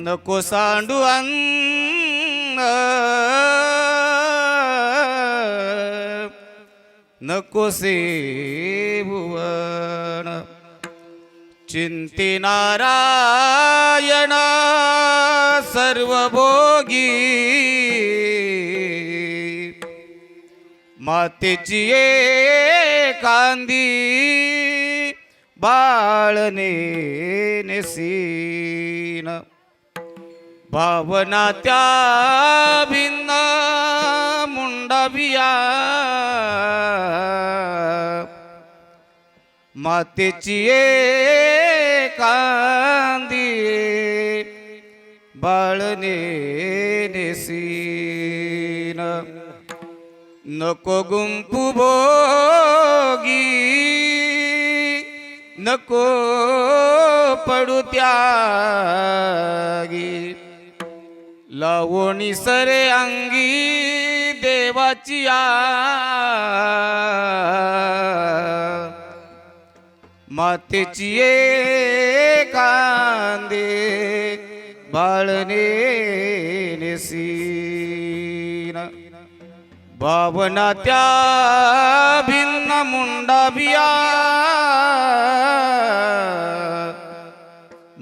नको सांडू अन्न नको सेवुवन चिंती नारायण सर्वभोगी मातेची एकांदी बाळने नेसीन भावना त्या भिन्न मुंडाबिया मातेची एकांदी बाळने नेसीन नको गुंपू भोगी नको पडू त्यागी लावणी सरे अंगी देवाची मातेची एकांदे बाळने नेसीन भावना त्या भिन्न मुंडाबिया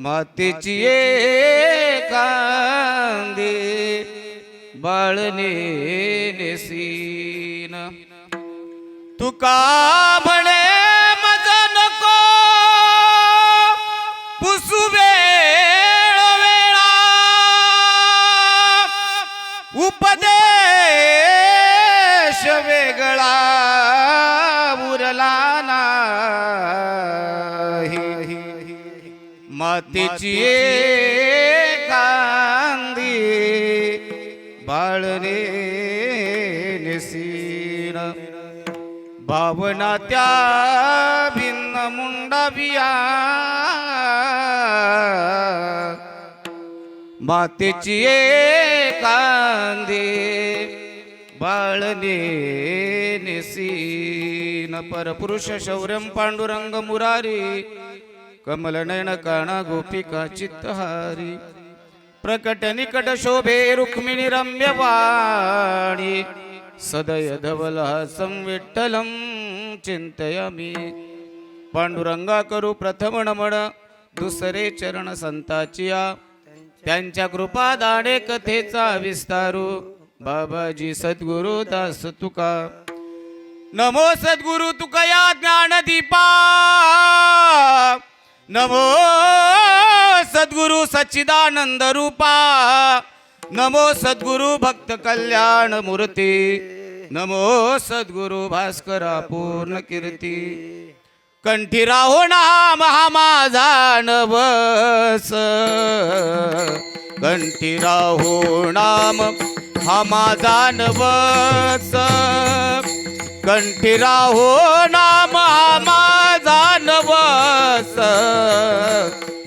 मातेची एकांदे बाळने नेसीन तुका म्हणे मज नको पुसू वेळ वेळा उपदेश वेगळा उरला नाही मातेची एकांदी बाळने नेसीन भावना त्या भिन्न मुंडाबिया मातेची एकांदी बाळने नेसीन परपुरुष शौर्यं पांडुरंग मुरारी कमलनयन काना गोपिका चित्तहारी प्रकट निकट शोभे रुक्मिणी रम्यवाणी सदय धवलहासं विठ्ठलं चिंतयामि पांडुरंगा करू प्रथम नमन दुसरे चरण संताचिया त्यांच्या कृपा दाणे कथेचा विस्तारू बाबाजी सद्गुरु दास तुका नमो सद्गुरु तुकया ज्ञानदीपा नमो सद्गुरु सच्चिदानंद रूपा नमो सद्गुरु भक्त कल्याण मूर्ती नमो सद्गुरु भास्करा पूर्ण कीर्ती कंठी राहो नाम हा माझा नवस कंठी राहो नाम हा माझा नवस कंठी राहो नाम हा माझा नवस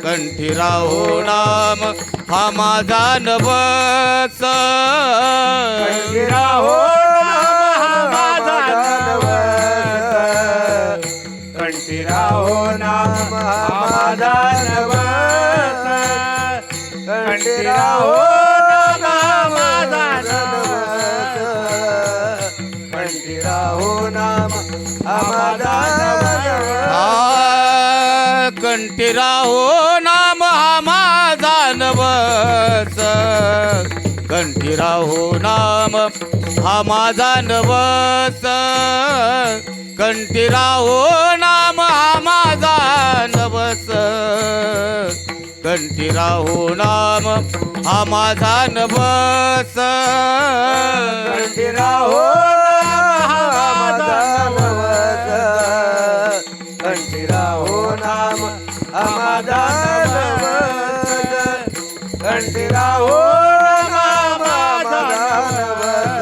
कंठी राहो नाम हा माझा नवस कंठी राहो नाम हा माझा नवस कंठी राहो नाम हा माझा नवस कंठी राहो नाम हा माझा नवस कंठी राहो नाम हा माझा नवस कंठी राहो नाम हा माझा नवस कंठी राहो नाम हा माझा नवस कंठी राहो नाम हा माझा नवस कंठी राहो नाम हा माझा नवस कंठी राहो कंठी राहो नाम हा माझा नवस कंठी राहो नाम हा माझा नवस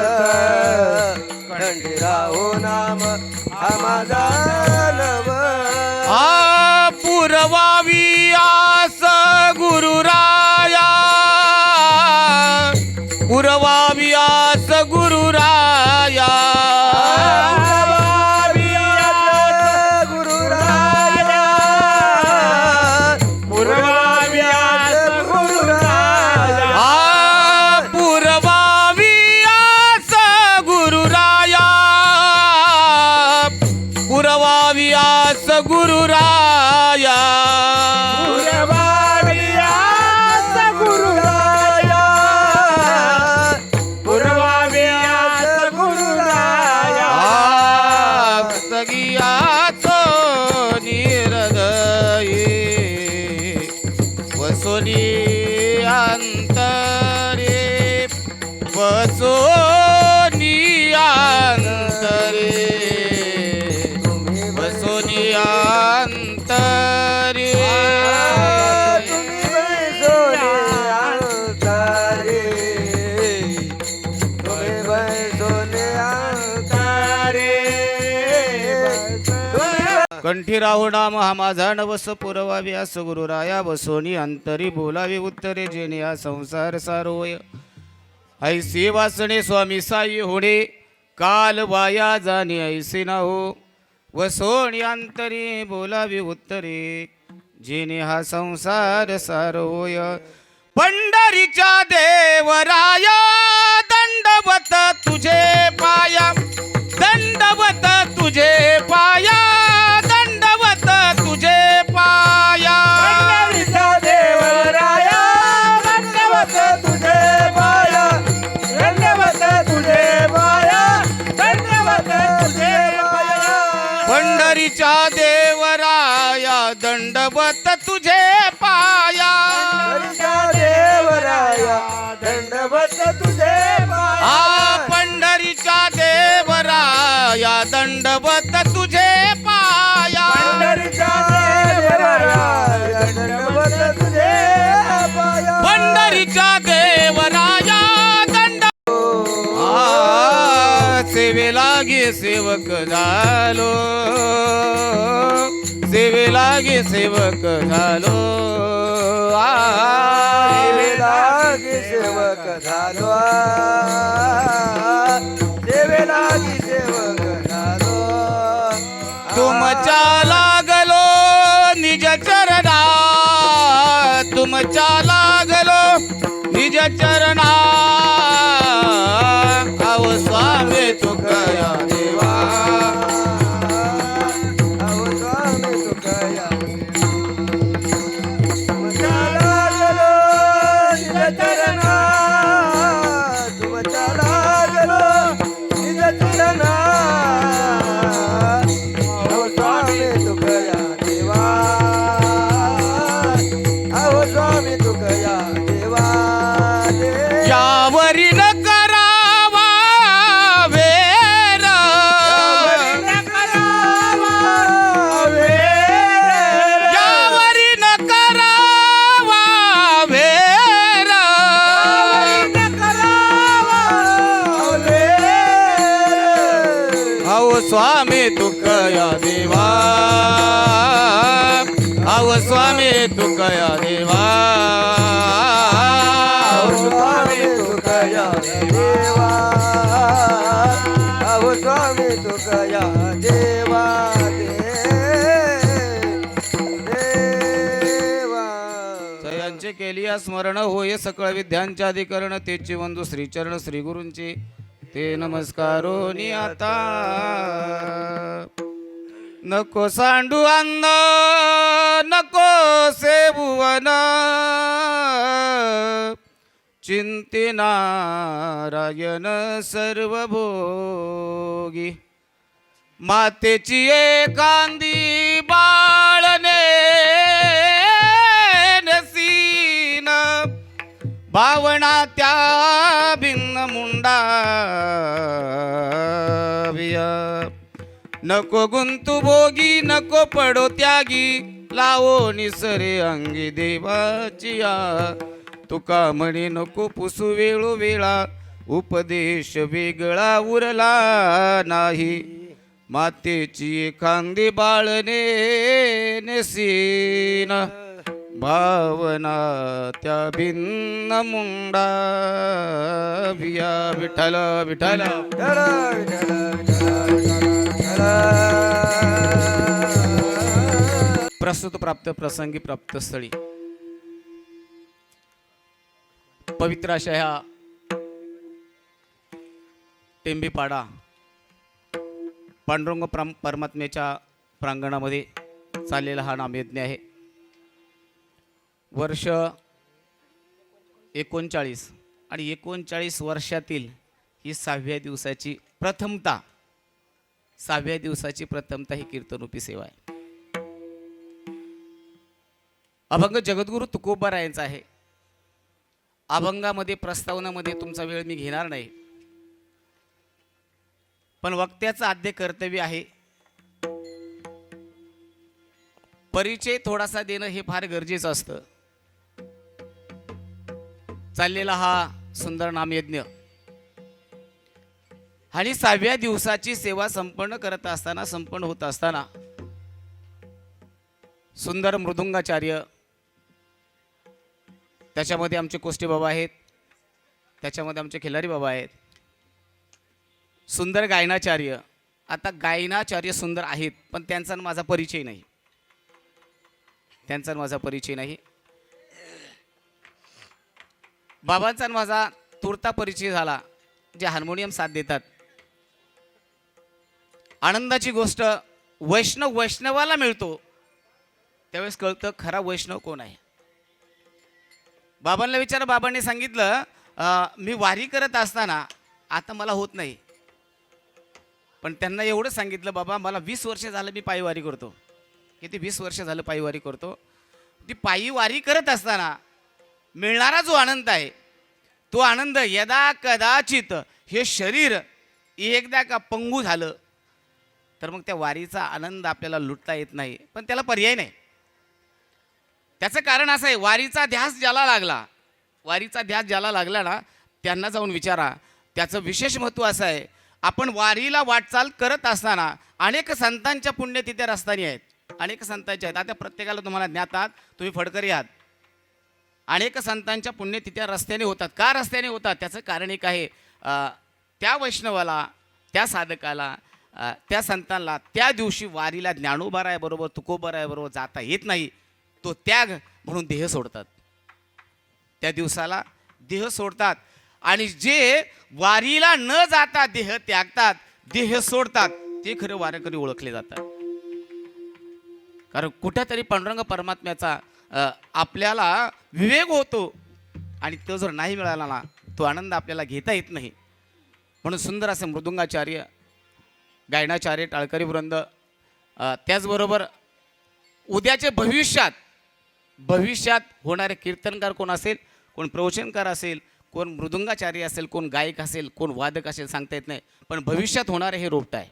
कंठी राहो नाम हा माझा नवस पुरवावी आस गुरुराया पुरवावी आस गुरुराया पुरवावी आस गुरुराया वसोनी अंतरे वसोनी अंतरे कंठी राहू नाम हा माझा नवस पुरवावी अस गुरुराया वसोनी अंतरी बोलावे उत्तरे जेणे हा संसार सारोय ऐसे वासणे स्वामी साई होणे काल वाया जाणे ऐसे ना हो वसोनी अंतरी बोलावे उत्तरे जेणे हा संसार सारोय पंढरीच्या देवराया दंडवत तुझे पाया दंडवत तुझे पाया दंडवत तुझे पाया पंढरीच्या देवराया दंडवत तुझे पाया दंडवत तुझे पाया दंडवत तुझे पाया पंढरीच्या देवराया दंडवत तुझे पाया पंढरीच्या देवराया दंडवत तुझे पाया पंढरीच्या देवराया दंडवत तुझे पाया पंढरीच्या देवराया दंडवत तुझे पाया पंढरीच्या देवराया दंड सेवेला गे सेवक झालो सेवेला गे सेवक झालो देवेलागी सेवक झालो देवेलागी सेवक झालो तुमच्या लागलो निज चरणा तुमच्या लागलो निज चरणा आव स्वामी तुकया देवा अहो स्वामी तुकया तुमच्या लागलो निज चरणा तुमच्या लागलो निज चरणा अहो स्वामी तुकया देवा अहो स्वामी तुकया देवा यावरी न करावा वेर यावरी न करावा वेर अहो स्वामी तुकया देवा अहो स्वामी तुकया देवा स्वामी तुकया देवा अहो स्वामी तुकया देवा देवा यांचे केलिया स्मरण होय सकळ विद्यांच्या अधिकरण तेची वंदू श्रीचरण श्री गुरूंचे ते नमस्कारो नि आता नको सांडू अन्न नको सेवुवन चिंते नारायण सर्वभोगी मातेची एकांदी बाळने नसीन भावना त्या भिन्न मुंडा नको गुंतू भोगी नको पडो त्यागी लावो निसरे अंगी देवाची तुका म्हणे नको पुसू वेळोवेळा उपदेश वेगळा उरला नाही मातेची एखांदी बाळने नेसीन भावना त्या भिन्न मुंडा भिया विठ्ठल विठ्ठल प्रस्तुत प्राप्त प्रसंगी प्राप्त स्थळी पवित्र अशा ह्या टेंबीपाडा पांडुरंग परमात्म्याच्या प्रांगणामध्ये चाललेला हा नामयज्ञ आहे. वर्ष 39 आणि 39 वर्षातील ही 6व्या दिवसाची प्रथमता ही कीर्तनरूपी सेवा आहे. अभंग जगद्गुरु तुकोबारायांचा आहे. अभंगामध्ये प्रस्तावनामध्ये तुमचा वेळ मी घेणार नाही, पण वक्त्याचं आद्य कर्तव्य आहे परिचय थोडासा देणं हे फार गरजेचं असतं. चाललेला हा सुंदर नामयज्ञ आणि 6व्या दिवसाची सेवा संपन्न होत असताना सुंदर मृदुंगाचार्य, त्याच्यामध्ये आमचे कोष्टी बाबा आहेत, त्याच्यामध्ये आमचे खिलारी बाबा आहेत, सुंदर गायनाचार्य. आता गायनाचार्य सुंदर आहेत, पण त्यांचा आणि माझा परिचय नाही, बाबांचा आणि माझा तुर्ता परिचय झाला, जे हार्मोनियम साथ देतात. आनंदाची गोष्ट वैष्णवाला मिळतो त्यावेळेस कळतं खरा वैष्णव कोण आहे. बाबांना विचार, बाबांनी सांगितलं मी वारी करत असताना आता मला होत नाही, पण त्यांना एवढं सांगितलं, बाबा मला 20 वर्ष झालं मी पायी वारी करतो. किती 20 वर्ष झालं पायी वारी करतो. ती पायी वारी करत असताना मिळणारा जो आनंद आहे, तो आनंद यदा कदाचित हे शरीर एकदा का पंगू झालं तर मग त्या वारीचा आनंद आपल्याला लुटता येत नाही, पण त्याला पर्याय नाही. त्याचं कारण असं आहे, वारीचा ध्यास ज्याला लागला ना, त्यांना जाऊन विचारा. त्याचं विशेष महत्त्व असं आहे, आपण वारीला वाटचाल करत असताना अनेक संतांच्या पुण्यतिथ्या रस्त्याने आहेत, अनेक संतांच्या आहेत. आता प्रत्येकाला तुम्हाला ज्ञातात, तुम्ही फडकरी आहात. अनेक संतांच्या पुण्यतिथ्या रस्त्याने होतात. का रस्त्याने होतात? त्याचं कारण एक आहे, त्या वैष्णवाला, त्या साधकाला, त्या संतांना त्या दिवशी वारीला ज्ञानोबारायाबरोबर, तुकोबारायाबरोबर जाता येत नाही. तो त्याग म्हणून देह सोडतात, त्या दिवसाला देह सोडतात. आणि जे वारीला न जाता देह त्यागतात, देह सोडतात, ते खरं वारकरी ओळखले जातात. कारण कुठेतरी पांडुरंग परमात्म्याचा आपल्याला विवेक होतो, आणि तो जर नाही मिळाला ना, तो आनंद आपल्याला घेता येत नाही. म्हणून सुंदर असे मृदुंगाचार्य, गायनाचार्य, टाळकरी वृंद, त्याचबरोबर उद्याचे भविष्यात होणारे कीर्तनकार कोण असेल, कोण प्रवचनकार असेल, कोण मृदुंगाचार्य असेल, कोण गायक असेल, कोण वादक असेल, सांगता येत नाही, पण भविष्यात होणारे हे रोपट आहे.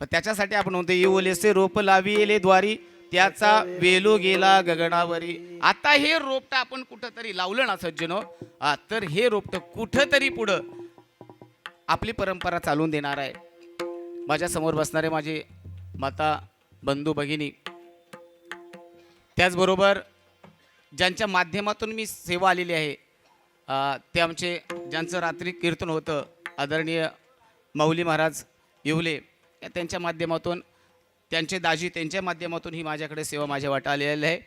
पण त्याच्यासाठी आपण म्हणतो, येवलेसे रोप लाविले द्वारी, त्याचा वेलो गेला गगनावरी. आता हे रोपट आपण कुठंतरी लावलं ना सज्जनो, तर हे रोपट कुठंतरी पुढं आपली परंपरा चालवून देणार आहे. माझ्या समोर बसणारे माझे माता, बंधू, भगिनी, त्याचबरोबर ज्यांच्या माध्यमातून मी सेवा आलेली आहे, ते आमचे ज्यांचं रात्री कीर्तन होतं, आदरणीय माऊली महाराज येवले, त्यांच्या माध्यमातून, त्यांचे दाजी, त्यांच्या माध्यमातून ही माझ्याकडे सेवा माझ्या वाटा आलेली आहे.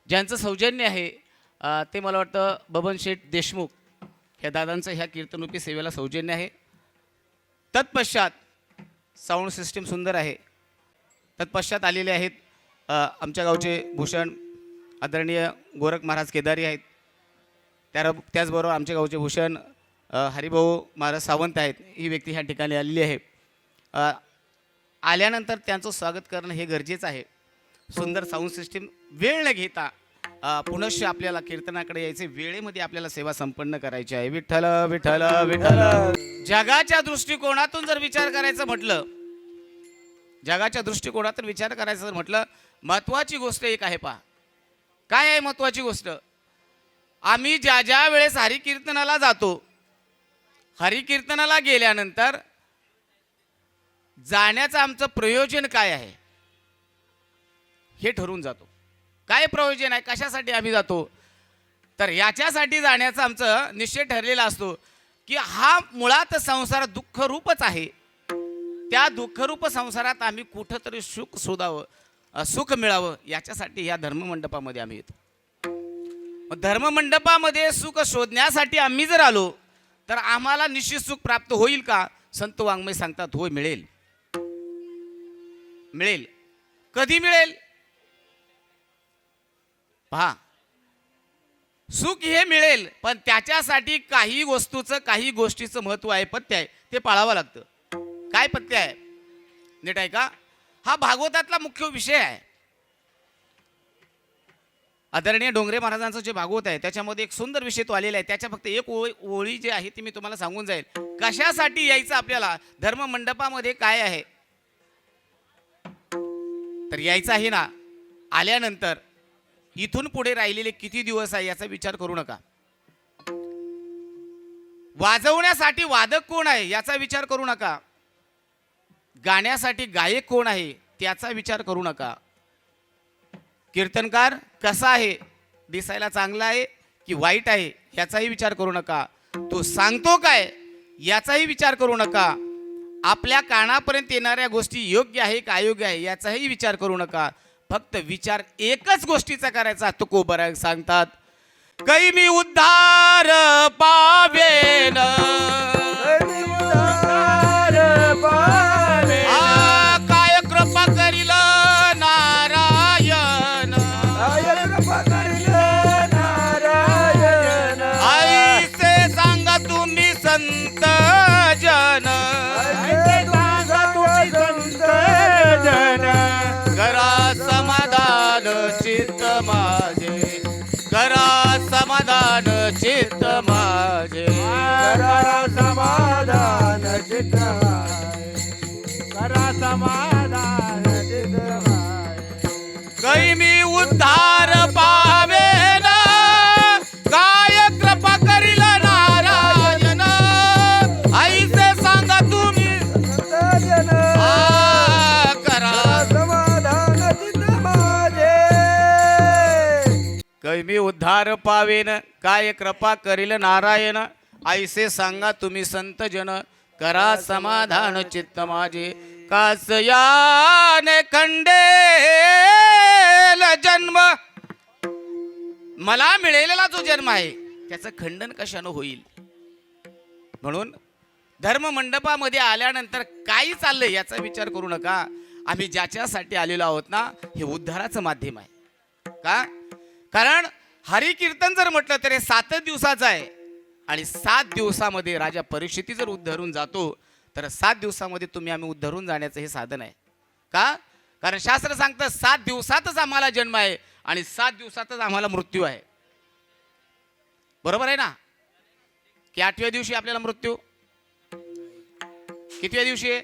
ज्यांचं सौजन्य आहे ते मला वाटतं बबन शेठ देशमुख, ह्या दादांचं ह्या कीर्तनरूपी सेवेला सौजन्य आहे. तत्पश्चात साऊंड सिस्टीम सुंदर आहे. तत्पश्चात आलेले आहेत आमच्या गावचे भूषण आदरणीय गोरख महाराज केदारी आहेत. त्याचबरोबर आमच्या गावचे भूषण हरिभाऊ महाराज सावंत आहेत. ही व्यक्ती ह्या ठिकाणी आलेली आहे. आल्यानंतर त्यांचं स्वागत करणं हे गरजेचं आहे. सुंदर साऊंड सिस्टीम, वेळ न घेता पुनश्च आपल्याला कीर्तनाकडे यायचे, वेळेमध्ये आपल्याला सेवा संपन्न करायची आहे. विठ्ठल विठ्ठल विठ्ठल. जगाच्या दृष्टिकोनातून जर विचार करायचं म्हटलं, महत्वाची गोष्ट एक आहे. पहा काय आहे महत्वाची गोष्ट. आम्ही ज्या वेळेस हरिकीर्तनाला जातो, हरिकीर्तनाला गेल्यानंतर जाण्याचं आमचं प्रयोजन काय आहे हे ठरवून जातो. काय प्रयोजन आहे, कशासाठी आम्ही जातो, तर याच्यासाठी जाण्याचं आमचं निश्चय ठरलेला असतो की हा मुळात संसार दुःखरूपच आहे. त्या दुःखरूप संसारात आम्ही कुठंतरी सुख शोधावं, सुख मिळावं, याच्यासाठी या धर्ममंडपामध्ये आम्ही येतो. धर्ममंडपामध्ये सुख शोधण्यासाठी आम्ही जर आलो तर आम्हाला निश्चित सुख प्राप्त होईल का? संत वाङ्मय सांगतात, होय, मिळेल. मिळेल. कधी मिळेल? पहा, सुख हे मिळेल, पण त्याच्यासाठी काही वस्तूचं, काही गोष्टीचं महत्व आहे, पथ्य आहे, ते पाळावं लागतं. काय पथ्य आहे? नीट आहे का? हा भागवतातला मुख्य विषय आहे. आदरणीय डोंगरे महाराजांचं जे भागवत आहे त्याच्यामध्ये एक सुंदर विषय तो आलेला आहे. त्याच्या फक्त एक ओळी जी आहे ती मी तुम्हाला सांगून जाईल. कशासाठी यायचं आपल्याला, धर्म मंडपामध्ये काय आहे तर यायचं आहे ना. आल्यानंतर इथून पुढे राहिलेले किती दिवस आहे याचा विचार करू नका. वाजवण्यासाठी वादक कोण आहे याचा विचार करू नका. गाण्यासाठी गायक कोण आहे त्याचा विचार करू नका. कीर्तनकार कसा आहे, दिसायला चांगला आहे की वाईट आहे याचाही विचार करू नका. तो सांगतो काय याचाही विचार करू नका. आपल्या कानापर्यंत येणाऱ्या गोष्टी योग्य आहे का अयोग्य आहे याचाही विचार करू नका. फक्त विचार एकच गोष्टीचा करायचा. तुकोबराय सांगतात, कै मी उद्धार पावेन, काय कृपा करील नारायण, ऐसे सांगा तुम्ही संत जन, करा समाधान चित्त माझे, करा समाधान चित्त माझे, करा समाधान चित्त करा समाधान चित्त कै मी उद्धार पावेन, काय कृपा करील नारायण, ऐसे सांगा तुम्ही करा समाधान चित्त माझे. कै मी उद्धार पावेन, काय कृपा करील नारायण, ऐसे सांगा तुम्ही संत जन, करा समाधान चित्त माझे. कासयाने खंडेल जन्म, मला मिळालेला जो जन्म आहे त्याचं खंडन कशानं होईल. म्हणून धर्म मंडपामध्ये आल्यानंतर काही चाललंय याचा विचार करू नका. आम्ही ज्याच्यासाठी आलेलो आहोत ना, हे उद्धाराचं माध्यम आहे. का? कारण हरिकीर्तन जर म्हटलं तर हे 7 दिवसाचं आहे आणि 7 दिवसामध्ये राजा परीक्षिती जर उद्धरून जातो तर 7 दिवसामध्ये तुम्ही आम्ही उद्धरून जाण्याचं हे साधन आहे. का? कारण शास्त्र सांगतं 7 दिवसातच आम्हाला जन्म आहे आणि 7 दिवसातच आम्हाला मृत्यू आहे. बरोबर आहे ना? की 8व्या दिवशी आपल्याला मृत्यू, कितव्या दिवशी आहे?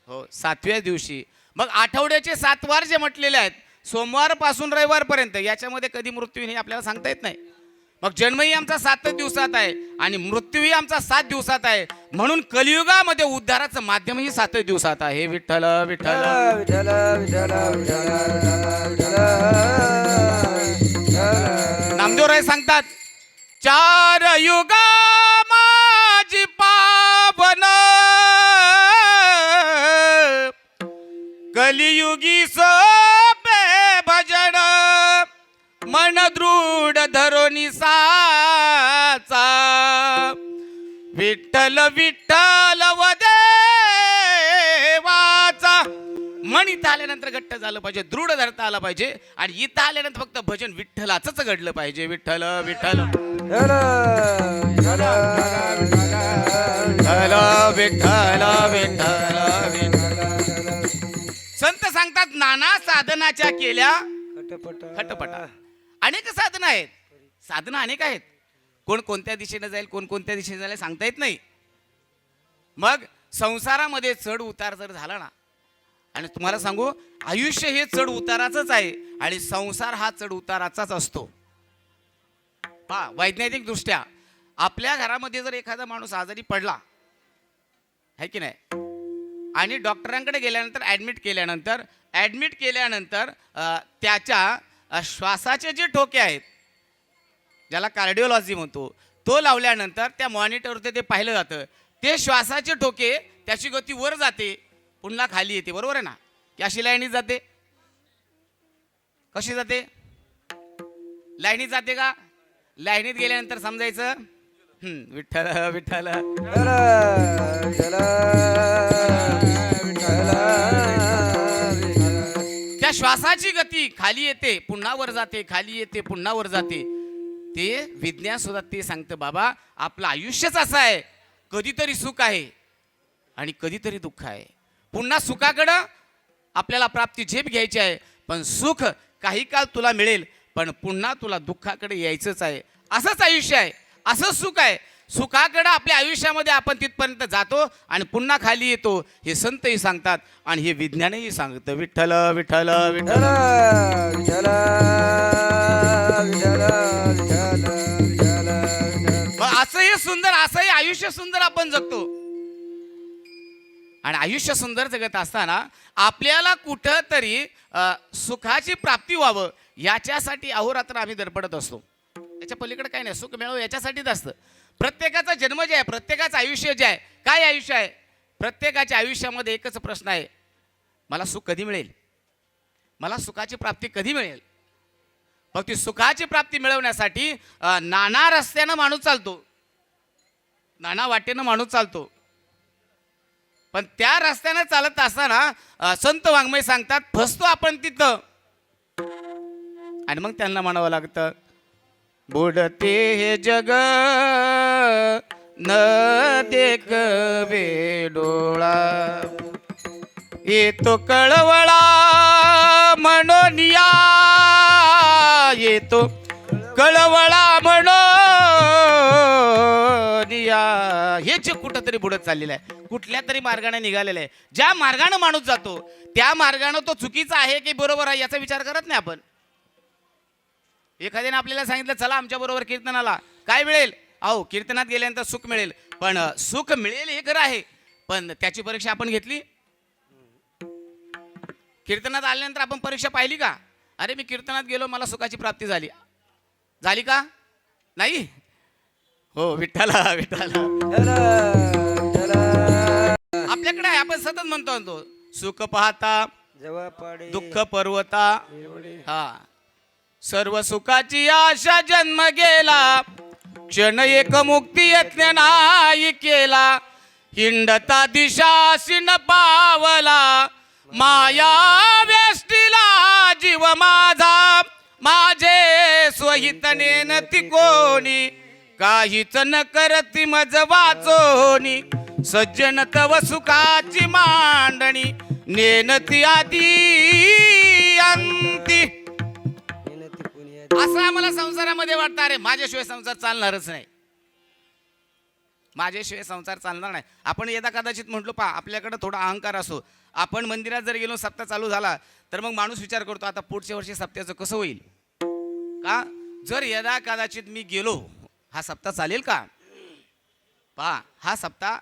हो, 7व्या दिवशी. मग आठवड्याचे 7 वार जे म्हटलेले आहेत, सोमवार पासून रविवार पर्यंत, याच्यामध्ये कधी मृत्यू हे आपल्याला सांगता येत नाही. मग जन्मही आमचा 7 दिवसात आहे आणि मृत्यूही आमचा 7 दिवसात आहे. म्हणून कलियुगामध्ये उद्धाराचं माध्यमही 7 दिवसात आहे. विठ्ठल विठ्ठल विठ्ठल विठ्ठल विठ्ठल. नामदेवराय सांगतात, 4 युगा माझी पावन, कलियुगी सोपे भजन, मन दृढ धरोनी साचा, विठ्ठल विठ्ठल वदेवाचा. मन इथं आल्यानंतर घट्ट झालं पाहिजे, दृढ धरता आला पाहिजे आणि इथं आल्यानंतर फक्त भजन विठ्ठलाचंच घडलं पाहिजे. विठ्ठल विठ्ठल विठ्ठल विठ्ठल विठ्ठल विठ्ठल. संत सांगतात, नाना साधनाच्या केल्या खटपटा. अनेक साधनं आहेत, साधनं अनेक आहेत. कोण कोणत्या दिशेने जाईल, कोण कोणत्या दिशेने जाईल सांगता येत नाही. मग संसारामध्ये चढ उतार जर झाला ना, आणि तुम्हाला सांगू, आयुष्य हे चढ उताराचंच आहे आणि संसार हा चढ उताराचाच असतो. पहा, वैज्ञानिक दृष्ट्या आपल्या घरामध्ये जर एखादा माणूस आजारी पडला आहे की नाही, आणि डॉक्टरांकडे गेल्यानंतर ॲडमिट केल्यानंतर त्याच्या श्वासाचे जे ठोके आहेत, ज्याला कार्डिओलॉजी म्हणतो, तो लावल्यानंतर त्या मॉनिटरवरती ते पाहिलं जातं. ते श्वासाचे ठोके, त्याची गती वर जाते पुन्हा खाली येते. बरोबर आहे ना? की अशी लाईनीत जाते? कशी जाते? लाईनीत जाते का? लाईनीत गेल्यानंतर समजायचं विठ्ठल विठ्ठल. त्या श्वासाची गती खाली येते पुन्हा वर जाते, खाली येते पुन्हा वर जाते. ते विज्ञान सुद्धा ते सांगतं, बाबा आपलं आयुष्यच असं आहे, कधीतरी सुख आहे आणि कधीतरी दुःख आहे. पुन्हा सुखाकडं आपल्याला प्राप्ती झेप घ्यायची आहे, पण सुख काही काळ तुला मिळेल, पण पुन्हा तुला दुःखाकडे यायचंच आहे. असंच आयुष्य आहे, असंच सुख आहे. सुखाकडे आपल्या आयुष्यामध्ये आपण तिथपर्यंत जातो आणि पुन्हा खाली येतो. हे संतही सांगतात आणि हे विज्ञानही सांगतं. विठ्ठल विठ्ठल विठ्ठल. विठ्ठल विठ्ठल विठ्ठल विठ्ठल विठ्ठल. मग असंही सुंदर, असंही आयुष्य सुंदर आपण जगतो. आणि आयुष्य सुंदर जगत असताना आपल्याला कुठं तरी सुखाची प्राप्ती व्हावं याच्यासाठी अहोरात्र आम्ही धडपडत असतो. याच्या पलीकडे काय नाही. सुख मिळावं याच्यासाठीच असतं. प्रत्येकाचा जन्म जे आहे, प्रत्येकाचं आयुष्य जे आहे, काय आयुष्य आहे? प्रत्येकाच्या आयुष्यामध्ये एकच प्रश्न आहे, मला सुख कधी मिळेल, मला सुखाची प्राप्ती कधी मिळेल. मग ती सुखाची प्राप्ती मिळवण्यासाठी नाना रस्त्यानं माणूस चालतो, नाना वाटेनं माणूस चालतो. पण त्या रस्त्यानं चालत असताना संत वाङ्मय सांगतात, फसतो आपण तिथं. आणि मग त्यांना म्हणावं लागतं, बुडते हे जग न देखवे डोळा, येतो कळवळा म्हणोनिया, येतो कळवळा म्हणोनिया. हे जे कुठंतरी बुडत चाललेलं आहे, कुठल्या तरी मार्गाने निघालेलं आहे. ज्या मार्गाने माणूस जातो त्या मार्गाने तो चुकीचा आहे की बरोबर आहे याचा विचार करत नाही आपण. एखाद्याने आपल्याला सांगितलं चला आमच्या बरोबर कीर्तनाला, काय मिळेल? अहो कीर्तनात गेल्यानंतर सुख मिळेल. पण सुख मिळेल हे खरं आहे, पण त्याची परीक्षा आपण घेतली? कीर्तनात आल्यानंतर आपण परीक्षा पाहिली का? अरे मी कीर्तनात गेलो, मला सुखाची प्राप्ती झाली, झाली का? नाही. हो विठ्ठला विठ्ठला. आपल्याकडे आहे, आपण सतत म्हणतो सुख पाहता दुःख पर्वता. हा, सर्व सुखाची आशा जन्म गेला, क्षण एक मुक्ती यत्न नाही केला, हिंडता दिशासी न पावला, माया वेष्टीला जीव माझा, माझे स्वहित नेनती कोणी, काहीच न करती मज वाचोनी, सज्जन तव सुखाची मांडणी, नेनती आधी अंती. असं आम्हाला संसारामध्ये वाटतं, अरे माझ्याशिवाय संसार चालणारच नाही, माझ्याशिवाय संसार चालणार नाही. आपण यदा कदाचित म्हटलो पा, आपल्याकडे थोडा अहंकार असो, आपण मंदिरात जर गेलो, सप्ताह चालू झाला तर मग माणूस विचार करतो आता पुढच्या वर्षी सप्त्याचं कसं होईल. का जर यदा कदाचित मी गेलो, हा सप्ताह चालेल का? पहा, हा सप्ताह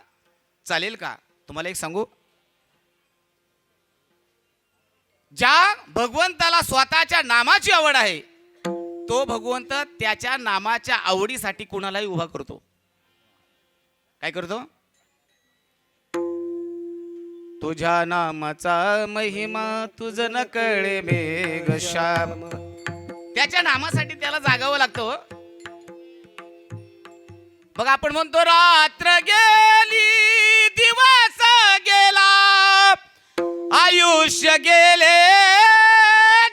चालेल का? तुम्हाला एक सांगू, ज्या भगवंताला स्वतःच्या नामाची आवड आहे तो भगवंत त्याच्या नामाच्या आवडीसाठी कोणालाही उभा करतो. काय करतो? तुझ्या नामाचा महिमा तुझ न कळे मेघ श्याम. त्याच्या नामासाठी त्याला जागावं लागतं. बघ आपण म्हणतो रात्र गेली दिवस गेला, आयुष्य गेले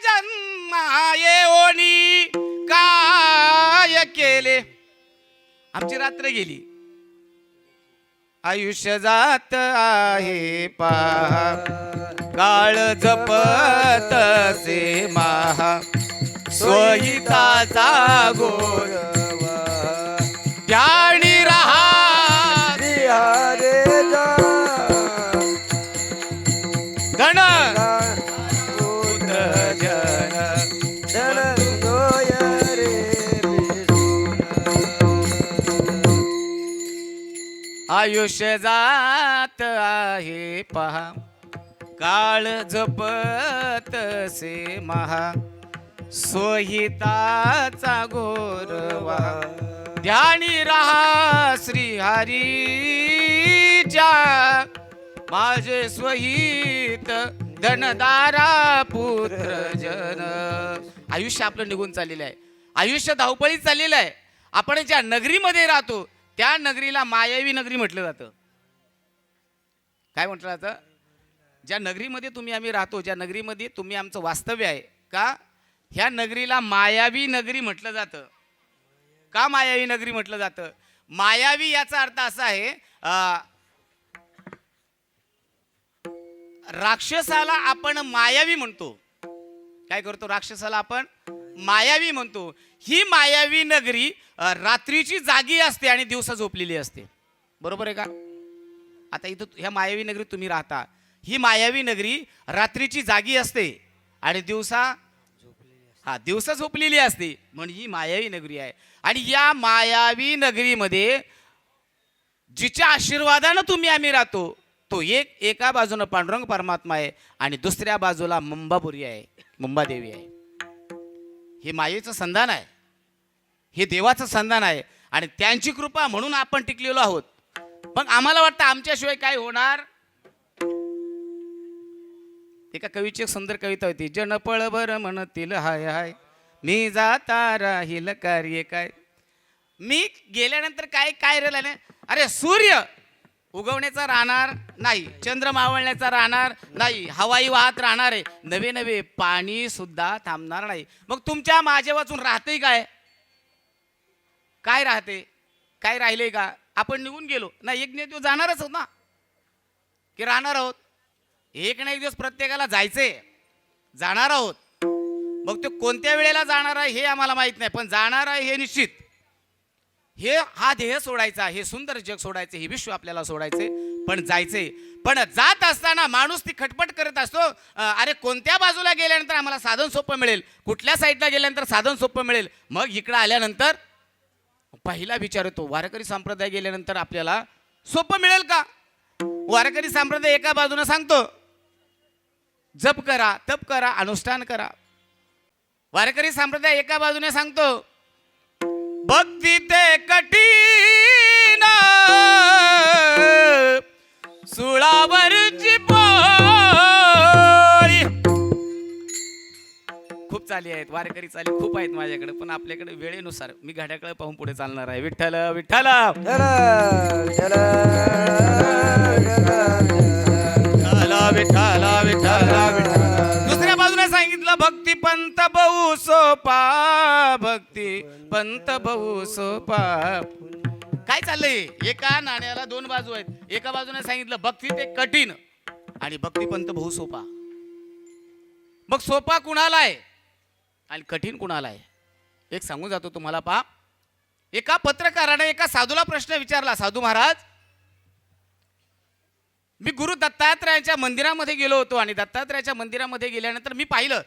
जन्माये ओणी, काय केले? आमची रात्र गेली, आयुष्य जात आहे पहा, काळ जपत से महा, स्वहिताचा गोरवा, ध्यानी रहा हरे धन जन जन गोय रे आयुष्य जात आहे पहा, काळ जपत से महा, स्वहिताचा गोरवा, ध्यानी रहा श्री हरीच्या, माझे स्वहित धनदारा पुत्र जन. आयुष्य आपलं निघून चाललेलं आहे, आयुष्य धावपळीत चाललेलं आहे. आपण ज्या नगरीमध्ये राहतो त्या नगरीला मायावी नगरी म्हटलं जातं. काय म्हटलं जातं? ज्या नगरीमध्ये तुम्ही आम्ही राहतो, ज्या नगरीमध्ये तुम्ही आमचं वास्तव्य आहे का, ह्या नगरीला मायावी नगरी म्हटलं जातं. का मायावी नगरी म्हटलं जातं? मायावी याचा अर्थ असा आहे, राक्षसाला आपण मायावी म्हणतो. काय करतो? राक्षसाला आपण मायावी म्हणतो. ही मायावी नगरी रात्रीची जागी असते आणि दिवसा झोपलेली असते. बरोबर आहे का? आता इथं ह्या मायावी नगरीत तुम्ही राहता. ही मायावी नगरी रात्रीची जागी असते आणि दिवसा झोपलेली असते. म्हणून ही मायावी नगरी आहे. आणि या मायावी नगरीमध्ये जिच्या आशीर्वादानं तुम्ही आम्ही राहतो तो एका बाजूनं पांडुरंग परमात्मा आहे आणि दुसऱ्या बाजूला मुंबापुरी आहे, मुंबादेवी आहे. हे मायेचं संधान आहे, हे देवाचं संधान आहे आणि त्यांची कृपा म्हणून आपण टिकलेलो आहोत. पण आम्हाला वाटतं आमच्याशिवाय काय होणार. एका कवीची एक सुंदर कविता होती. जन पळभर म्हणतील हाय हाय, मी जाता राहील कार्य काय. मी गेल्यानंतर काय काय राहिलं नाही. अरे सूर्य उगवण्याचा राहणार नाही, चंद्र मावळण्याचा राहणार नाही, हवाई वाहत राहणार आहे, नवे नवे पाणी सुद्धा थांबणार नाही. मग तुमच्या माझ्या वाचून राहते काय? काय राहते? काय राहिले का? आपण निघून गेलो ना, एक ना एक दिवस जाणारच आहोत ना, की राहणार आहोत. एक ना एक दिवस प्रत्येकाला जायचंय, जाणार आहोत. मग ते कोणत्या वेळेला जाणार आहे हे आम्हाला माहित नाही, पण जाणार आहे हे निश्चित. हा देह सोडायचा, हे सुंदर जग सोडायचं, हे विश्व आपल्याला सोडायचे, पण जायचे. पण जात असताना माणूस ती खटपट करत असतो. अरे कोणत्या बाजूला गेल्यानंतर आम्हाला साधन सोपं मिळेल, कुठल्या साईडला गेल्यानंतर साधन सोपं मिळेल. मग इकडं आल्यानंतर पहिला विचार येतो, वारकरी संप्रदाय गेल्यानंतर आपल्याला सोपं मिळेल का? वारकरी संप्रदाय एका बाजूने सांगतो जप करा, तप करा, अनुष्ठान करा. वारकरी संप्रदाय एका बाजूने सांगतो भक्ती ते कठीण, सुळावरची पोळी. खूप चाली आहेत, वारकरी चाली खूप आहेत माझ्याकडे, पण आपल्याकडे वेळेनुसार मी घड्याकडे पाहून पुढे चालणार आहे. विठ्ठल विठ्ठल विठ्ठल विठ्ठल. दुसऱ्या बाजूने सांगितलं भक्ती पंत बहु सोपा, भक्ती पंत बहु सोपा. काय चाललंय? एका नाण्याला दोन बाजू आहेत. एका बाजूने सांगितलं भक्ती ते कठीण आणि भक्ती पंत बहु सोपा. मग सोपा कुणाला आहे आणि कठीण कुणाला आहे? एक सांगून जातो तुम्हाला. पहा, एका पत्रकाराने एका साधूला प्रश्न विचारला. साधू महाराज, मी गुरु दत्तात्रयाच्या मंदिरामध्ये गेलो होतो आणि दत्तात्रयाच्या मंदिरामध्ये गेल्यानंतर मी पाहिलं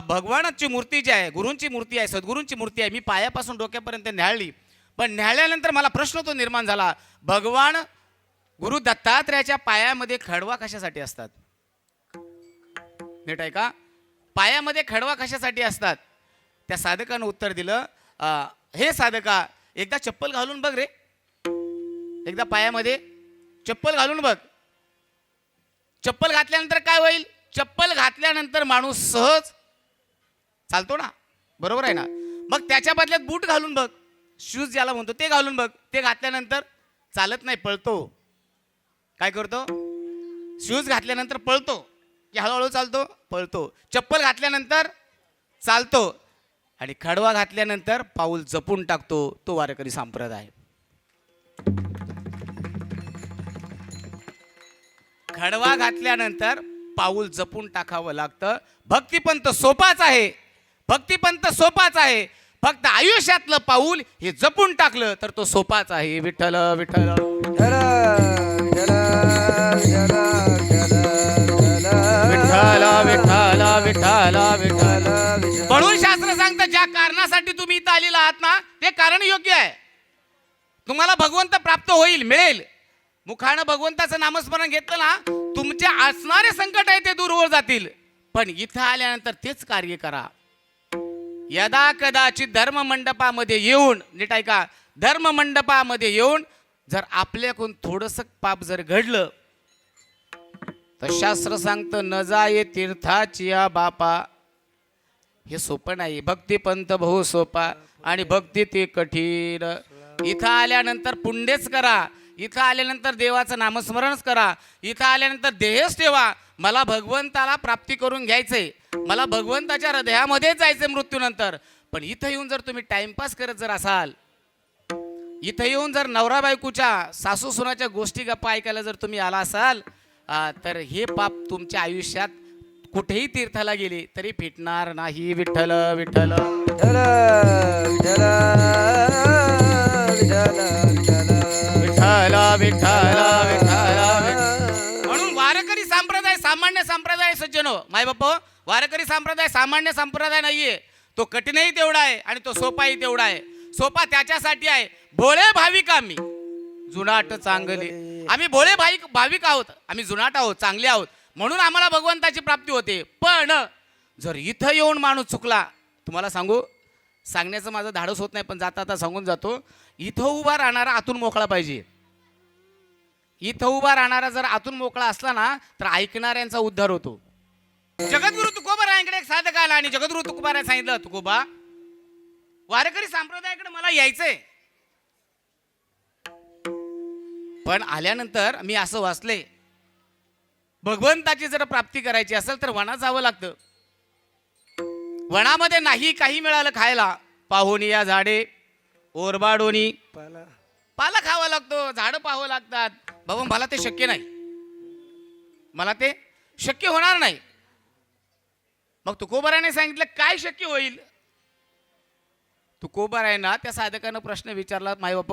भगवानाची मूर्ती जी आहे, गुरूंची मूर्ती आहे, सद्गुरूंची मूर्ती आहे, मी पायापासून डोक्यापर्यंत न्याहाळली. पण न्याहाळल्यानंतर मला प्रश्न तो निर्माण झाला, भगवान गुरु दत्तात्रयाच्या पायामध्ये खडवा कशासाठी असतात? नीट आहे का? पायामध्ये खडवा कशासाठी असतात? त्या साधकानं उत्तर दिलं, हे साधका, एकदा चप्पल घालून बघ रे, एकदा पायामध्ये चप्पल घालून बघ. चप्पल घातल्यानंतर काय होईल? चप्पल घातल्यानंतर माणूस सहज चालतो ना, बरोबर आहे ना? मग त्याच्या बदल्यात बूट घालून बघ, शूज ज्याला म्हणतो ते घालून बघ. ते घातल्यानंतर चालत नाही, पळतो. काय करतो? शूज घातल्यानंतर पळतो की हळूहळू चालतो? पळतो. चप्पल घातल्यानंतर चालतो आणि खडवा घातल्यानंतर पाऊल जपून टाकतो. तो वारकरी संप्रदाय. खडवा घातल्यानंतर पाऊल जपून टाकावं लागतं. भक्तिपंथ सोपाच आहे, भक्तिपंथ सोपाच आहे. फक्त आयुष्यातलं पाऊल हे जपून टाकलं तर तो सोपाच आहे. विठ्ठल विठ्ठल विठ्ठल विठ्ठल विठ्ठल विठ्ठल. म्हणून शास्त्र सांगतं ज्या कारणासाठी तुम्ही इथं आलेला आहात ना, ते कारण योग्य आहे. तुम्हाला भगवंत प्राप्त होईल, मिळेल. मुखानं भगवंताचं नामस्मरण घेतलं ना, तुमचे असणारे संकट आहे ते दूर होत जातील. पण इथं आल्यानंतर तेच कार्य करा. यदा कदाचित धर्म मंडपामध्ये येऊन, नीट ऐका, धर्म मंडपामध्ये येऊन जर आपल्याकडून थोडंसं पाप जर घडलं तर शास्त्र सांगतं न जाये तीर्थाची या बापा. हे सोपं नाही. भक्तिपंथ बहु सोपा आणि भक्ती ते कठीण. इथं आल्यानंतर पुण्यच करा, इथं आल्यानंतर देवाचं नामस्मरणच करा, इथं आल्यानंतर देहच ठेवा. मला भगवंताला प्राप्ती करून घ्यायचंय, मला भगवंताच्या हृदयामध्येच जायचंय मृत्यूनंतर. पण इथं येऊन जर तुम्ही टाइमपास करत जर असाल, इथं येऊन जर नवरा बायकोच्या, सासू सुनाच्या गोष्टी गप्पा ऐकायला जर तुम्ही आला असाल, तर हे पाप तुमच्या आयुष्यात कुठेही तीर्थाला गेले तरी फिटणार नाही विठ्ठल विठ्ठल. विठ्ठल विठ्ठल विठ्ठल विठ्ठल विठ्ठल विठ्ठल. म्हणून वारकरी संप्रदाय सामान्य संप्रदाय सज्जनो माय बाप्पा, वारकरी संप्रदाय सामान्य संप्रदाय नाहीये. तो कठीणही तेवढा आहे आणि तो सोपाही तेवढा आहे. सोपा त्याच्यासाठी आहे भोळे भाविक आम्ही जुनाट चांगले. आम्ही भोळे भाविक आहोत, आम्ही जुनाट आहोत, चांगले आहोत, म्हणून आम्हाला भगवंताची प्राप्ती होते. पण जर इथं येऊन माणूस चुकला, तुम्हाला सांगू, सांगण्याचं माझं धाडस होत नाही पण जाता आता सांगून जातो, इथं उभा राहणारा आतून मोकळा पाहिजे. इथं उभा राहणारा जर आतून मोकळा असला ना तर ऐकणाऱ्यांचा उद्धार होतो. जगद्गुरु तुकोबारायांकडे एक साधक आला आणि जगद्गुरु तुकोबाराय सांगितलं, तुकोबा वारकरी संप्रदायाकडे मला यायचंय, पण आल्यानंतर मी असं वाचले, भगवंताची जर प्राप्ती करायची असेल तर वनात जावं लागतं. वनामध्ये नाही काही मिळालं खायला, पाहुणी या झाडे ओरबाडोनी पाला खावा लागतो, झाडं पाहावं लागतात. बाबा मला ते शक्य नाही, मला ते शक्य होणार नाही. मग तुकोबाराने सांगितलं काय शक्य होईल. तुकोबारायना त्या साधकानं प्रश्न विचारला माय बाप,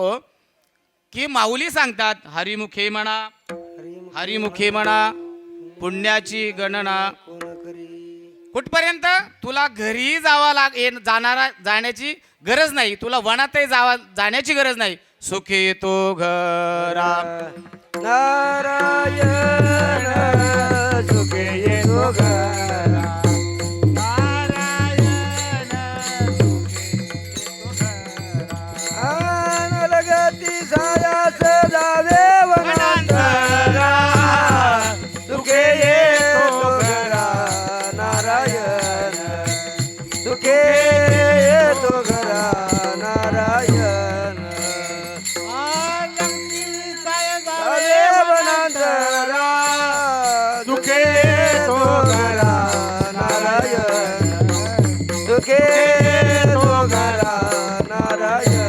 की माऊली सांगतात हरिमुखे म्हणा, हरिमुखे म्हणा पुण्याची गणना. कुठपर्यंत तुला घरी जाण्याची गरज नाही, तुला वनातही जाण्याची गरज नाही. सुखी येतो घरा नारायण सुखे येतो घरा. नारायण सुखे येतो घरा. लगती सायास जावे वनांतरा, सुखे येतो घरा. नारायण सुखे येतो घरा. नारायण वनांतरा, सुखे येतो घरा. नारायण सुखे येतो घरा. नारायण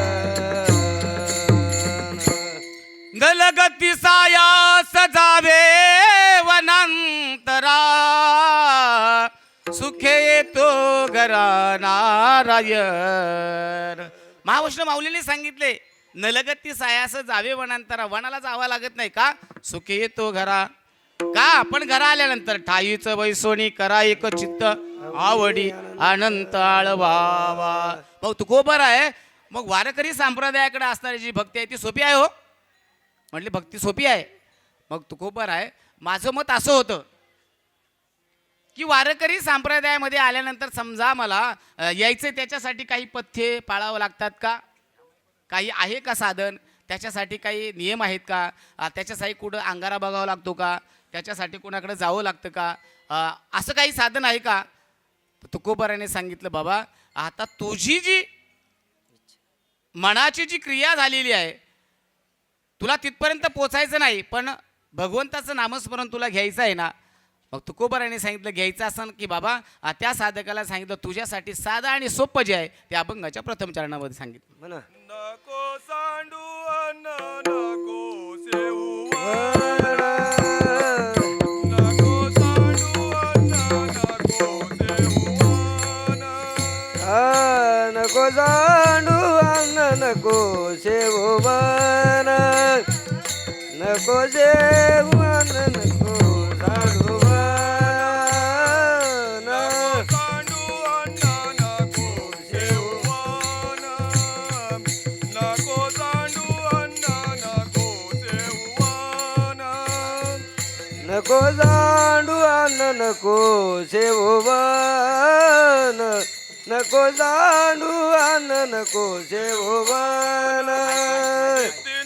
गलगती सायास जावे वनांतरा, सुखे येतो घरा. नारायण. महावैष्णव माऊलीने सांगितले नलगती सायास जावे वनांतरा, वनाला जावं लागत नाही का, सुखे येतो घरा. का पण घरा आल्यानंतर ठाईच वैसोनी करा एक चित्त आवडी अनंत आळवावा. भाऊ तुकोबर आहे. मग वारकरी संप्रदायाकडे असणारी जी भक्ती आहे ती सोपी आहे हो. म्हटली भक्ती सोपी आहे. मग तुकोबर आहे. माझं मत असं होतं की वारकरी संप्रदायामध्ये आल्यानंतर समजा मला यायचं, त्याच्यासाठी काही पथ्ये पाळावं लागतात का, काही आहे का साधन, त्याच्यासाठी काही नियम आहेत का, त्याच्यासाठी कुठं अंगारा बघावा लागतो का, त्याच्यासाठी कोणाकडे जावं लागतं का, असं काही साधन आहे का. तुकोबाराने सांगितलं बाबा आता तुझी जी मनाची जी क्रिया झालेली आहे तुला तिथपर्यंत पोचायचं नाही, पण भगवंताचं नामस्मरण तुला घ्यायचं आहे ना. मग तुकोबाराने सांगितलं घ्यायचं असं की बाबा त्या साधकाला सांगितलं तुझ्यासाठी साधा आणि सोपं जे आहे ते अभंगाच्या प्रथम चरणामध्ये सांगितलं. म्हणा नको सांडू अन्न नको सेवू नको सांडू अन्न नको सेवू नको जाणू अन्न नको सेववन, नको जेवण नको जाणू सांडू अन्न नको सेवू नको सांडू अन्न नको सेवू नको जाणू अन्न नको सेववन, नको जाणू अन्न नको सेववन.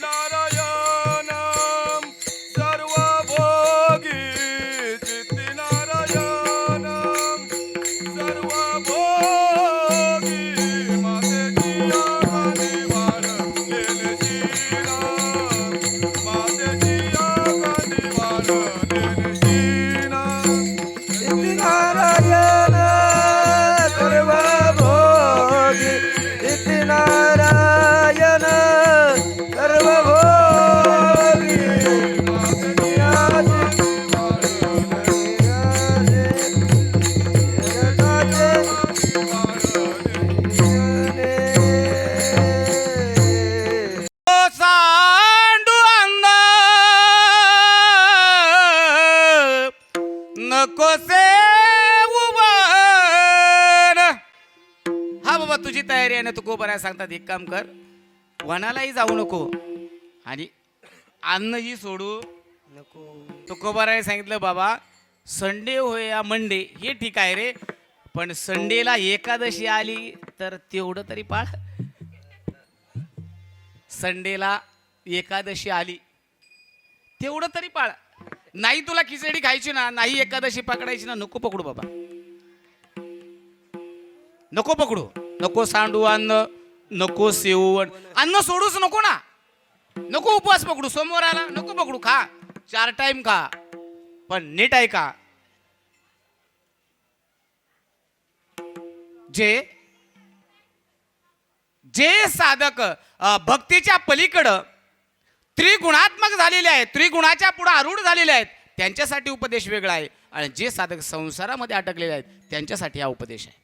नारायण सर्व भोगी चित्ती नारायण सर्व भोगी मातेची आगाने वाढलेले शिरा मातेची आगाने वाढलेले शिरा सिद्धी नारायण सर्व भोगी, सिद्धी नारायण तुकोबाराय सांगतात एक काम कर, वनालाही जाऊ नको आणि अन्नही सोडू नको. तुकोबाराय सांगितलं बाबा संडे होय या मंडे हे ठीक आहे रे, पण संडेला एकादशी आली तर तेवढं तरी पाळ. संडेला एकादशी आली तेवढं तरी पाळ. नाही तुला खिचडी खायची ना, नाही एकादशी पकडायची ना, नको पकडू बाबा, नको पकडू. नको सांडू अन्न, नको सेवण, अन्न सोडूच नको ना, नको उपवास पकडू. सोमवार आला नको पकडू, खा 4 टाइम खा, पण नीट आहे का. जे साधक भक्तीच्या पलीकडं त्रिगुणात्मक झालेले आहेत, त्रिगुणाच्या पुढे आरूढ झालेले आहेत, त्यांच्यासाठी उपदेश वेगळा आहे. आणि जे साधक संसारामध्ये अटकलेले आहेत त्यांच्यासाठी हा उपदेश आहे.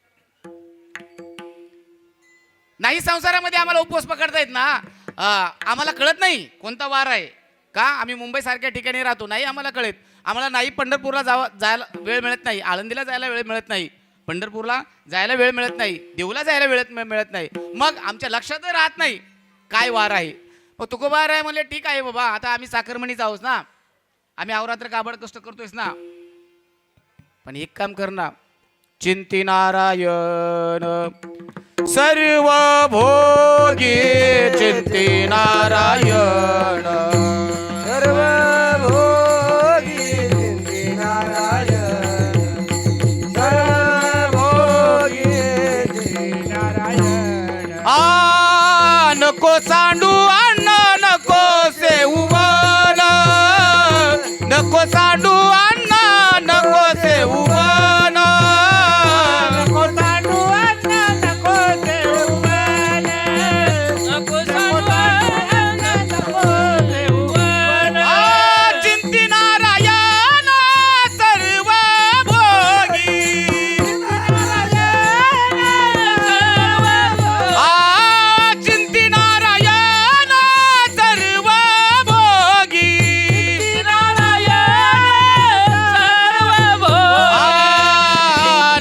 नाही संसारामध्ये आम्हाला उपवास पकडता येत ना, आम्हाला कळत नाही कोणता वार आहे का, आम्ही मुंबई सारख्या ठिकाणी राहतो, नाही आम्हाला कळत. आम्हाला नाही पंढरपूरला जायला वेळ मिळत नाही, आळंदीला जायला वेळ मिळत नाही, पंढरपूरला जायला वेळ मिळत नाही, देऊला जायला मिळत नाही. मग आमच्या लक्षातच राहत नाही काय वार आहे. मग तुकोबार आहे म्हणले ठीक आहे बाबा, आता आम्ही साखरमणीच आहोत ना, आम्ही अवरात्र काबड कष्ट करतोयस ना, पण एक काम कर ना, चिंती नारायण सर्व भोगी, चिंती नारायण सर्व भोगी चिंती नारायण, सर्व भोगी चिंती नारायण. नको सांडू अन्न, नको सेवण, नको सांडू अन्न, नको सेवण, नको सांडू अन्न, नको सेवण, नको सांडू अन्न, नको सेवण. चिंती नारायण सर्व भोगी, चिंती नारायण सर्व भोगी,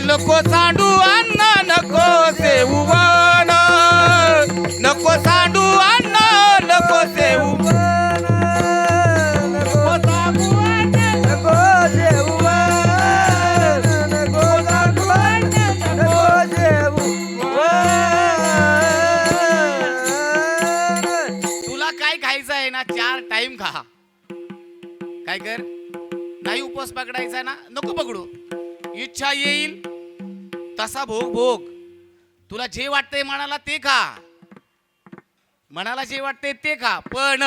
नको सांडू अन्न, नको सेवण, नको सांडू अन्न, नको सेवण. नको सांडू अन्न, नको सेवण, नको सांडू अन्न, नको सेवण. तुला काय खायचं आहे ना 4 टाइम खा, काय कर. नाही उपवास पकडायचा ना, नको पकडू. इच्छा येईल तसा भोग भोग. तुला जे वाटतंय मनाला ते खा, मनाला जे वाटतंय ते खा, पण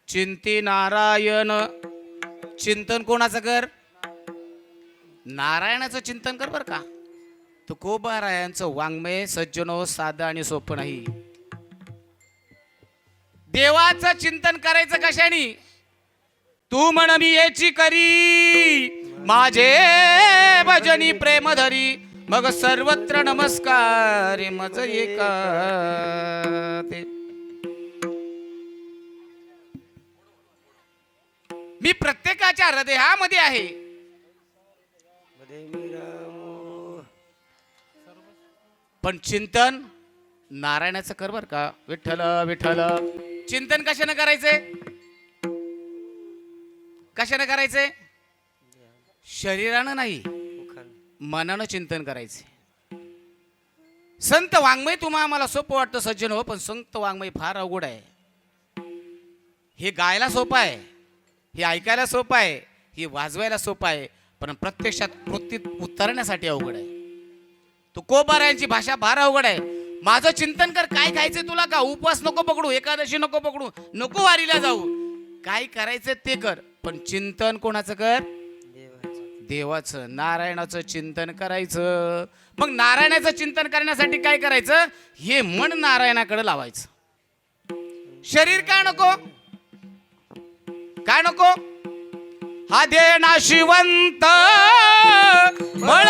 चिंती नारायण. चिंतन कोणाचं कर, नारायणाचं चिंतन कर बर का. तुकोबारायांचं वाङ्मय सज्जनो साधं आणि सोपं नाही. देवाचं चिंतन करायचं कशाने, तू म्हण मी याची करी माझे भजनी प्रेम धरी, मग सर्वत्र नमस्कार मज एका ते. मी प्रत्येकाच्या हृदयामध्ये आहे, मध्ये मी रामो. पण चिंतन नारायणाचं कर बर का. विठ्ठल विठ्ठल. चिंतन कशाने करायचे, कशाने करायचे, शरीरानं नाही मनानं चिंतन करायचे. संत वाङ्मय तुम्हाला आम्हाला सोपं वाटतं सज्जन हो, पण संत वाङ्मय फार अवघड आहे. हे गायला सोपं आहे, हे ऐकायला सोपं आहे, हे वाजवायला सोपं आहे, पण प्रत्यक्षात कृतीत उतरण्यासाठी अवघड आहे. तुकोबारायांची भाषा फार अवघड आहे. माझं चिंतन कर, काय खायचंय तुला का, उपवास नको पकडू, एकादशी नको पकडू, नको वारीला जाऊ, काय करायचं ते कर, पण चिंतन कोणाचं कर, देवाचं नारायणाचं चिंतन करायचं. मग नारायणाचं चिंतन करण्यासाठी काय करायचं, हे मन नारायणाकडे लावायचं. शरीर काय नको, काय नको, हा देह नाशिवंत मळ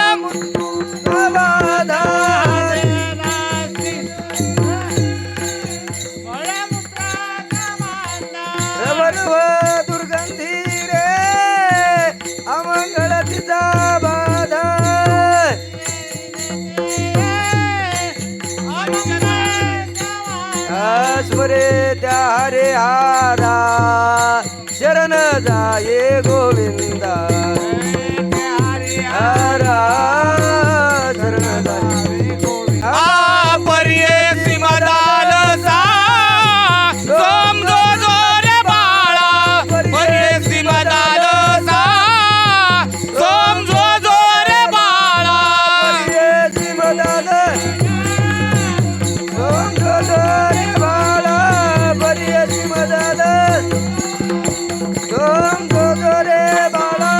दुर्गंधी रे अमंगळ तिचा बाधा. हरिहरा शरण जाये गोविंदा हरा शरण जाये गोविंदा पर्येसी मदाल सा समजो जो रे बाळा पर्येसी मदाल सा समजो जो रे बाळा पर्येसी मदाल समजो रे बाळा पर्येसी मदाल समजो रे बाळा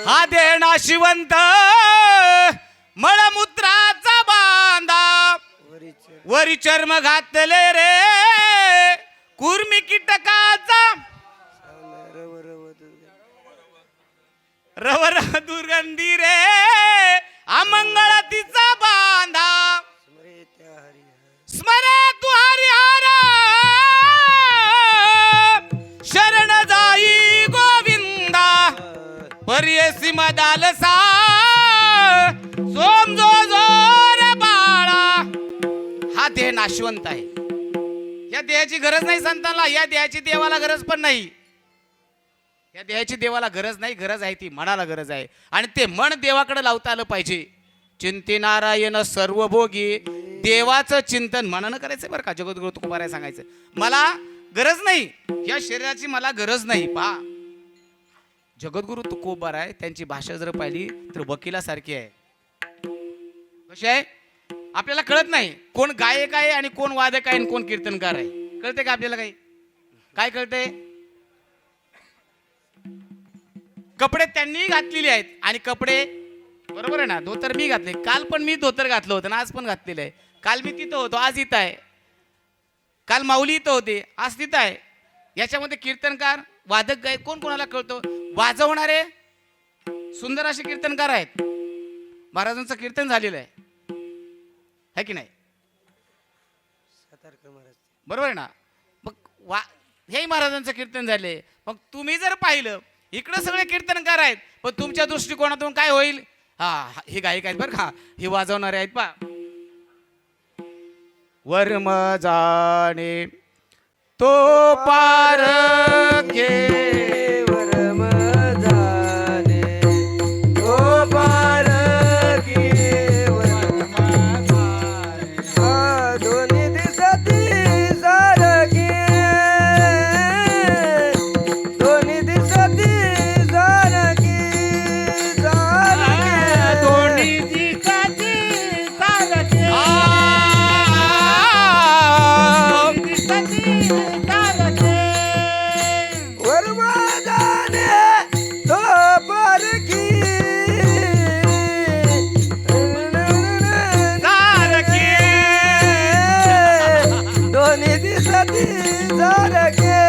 हा देह नाशिवंत मळमूत्राचा बांधा वरी चर्म घातले रे कुर्मी कीटकाचा रवर दुर्गंधी रे अमंगळ तिचा बांधा स्मरे तू हरिहर शरण जाई गोविंदा पर्येसी मदालसा सोमजो जोर बाळा हा देह नाशवंत आहे या देहाची गरज नाही संतांना या देहाची देवाला गरज पण नाही या देहाची देवाला गरज नाही गरज आहे ती मनाला गरज आहे आणि ते मन देवाकडे लावता आलं पाहिजे चिंते नारायण सर्वभोगी देवाचं चिंतन मनानं करायचं बरं का जगद्गुरु तुकोबाराय सांगायचं मला गरज नाही या शरीराची मला गरज नाही पहा जगद्गुरु तुकोबाराय त्यांची भाषा जर पाहिली तर वकिलासारखी आहे कशी आहे आपल्याला कळत नाही कोण गायक आहे आणि कोण वादक आहे आणि कोण कीर्तनकार आहे कळते का आपल्याला काही काय कळते कपडे त्यांनी घातलेले आहेत आणि कपडे बरोबर आहे ना धोतर मी घातले काल पण मी धोतर घातलं होतं ना आज पण घातलेलं आहे काल मी तिथं होतो आज इथं आहे काल माऊली इथं होते आज तिथं आहे याच्यामध्ये कीर्तनकार वादक गायक कोण कोणाला कळतो वाजवणारे सुंदर असे कीर्तनकार आहेत महाराजांचं कीर्तन झालेलं आहे की नाही बरोबर आहे ना मग हेही महाराजांचं कीर्तन झाले मग तुम्ही जर पाहिलं इकडं सगळे कीर्तनकार आहेत पण तुमच्या दृष्टिकोनातून काय होईल हा हे गायक आहेत बरं का हे वाजवणारे आहेत पा वर्म जाणे तो पारखे वरम जाने तो पारखी वरम जाने दोन्ही दिसती सारखी दोन्ही दिसती सारखी सारखी दोन्ही दिसती सारखी वरम जाने तो पारखी दोन्ही दिसती सारखी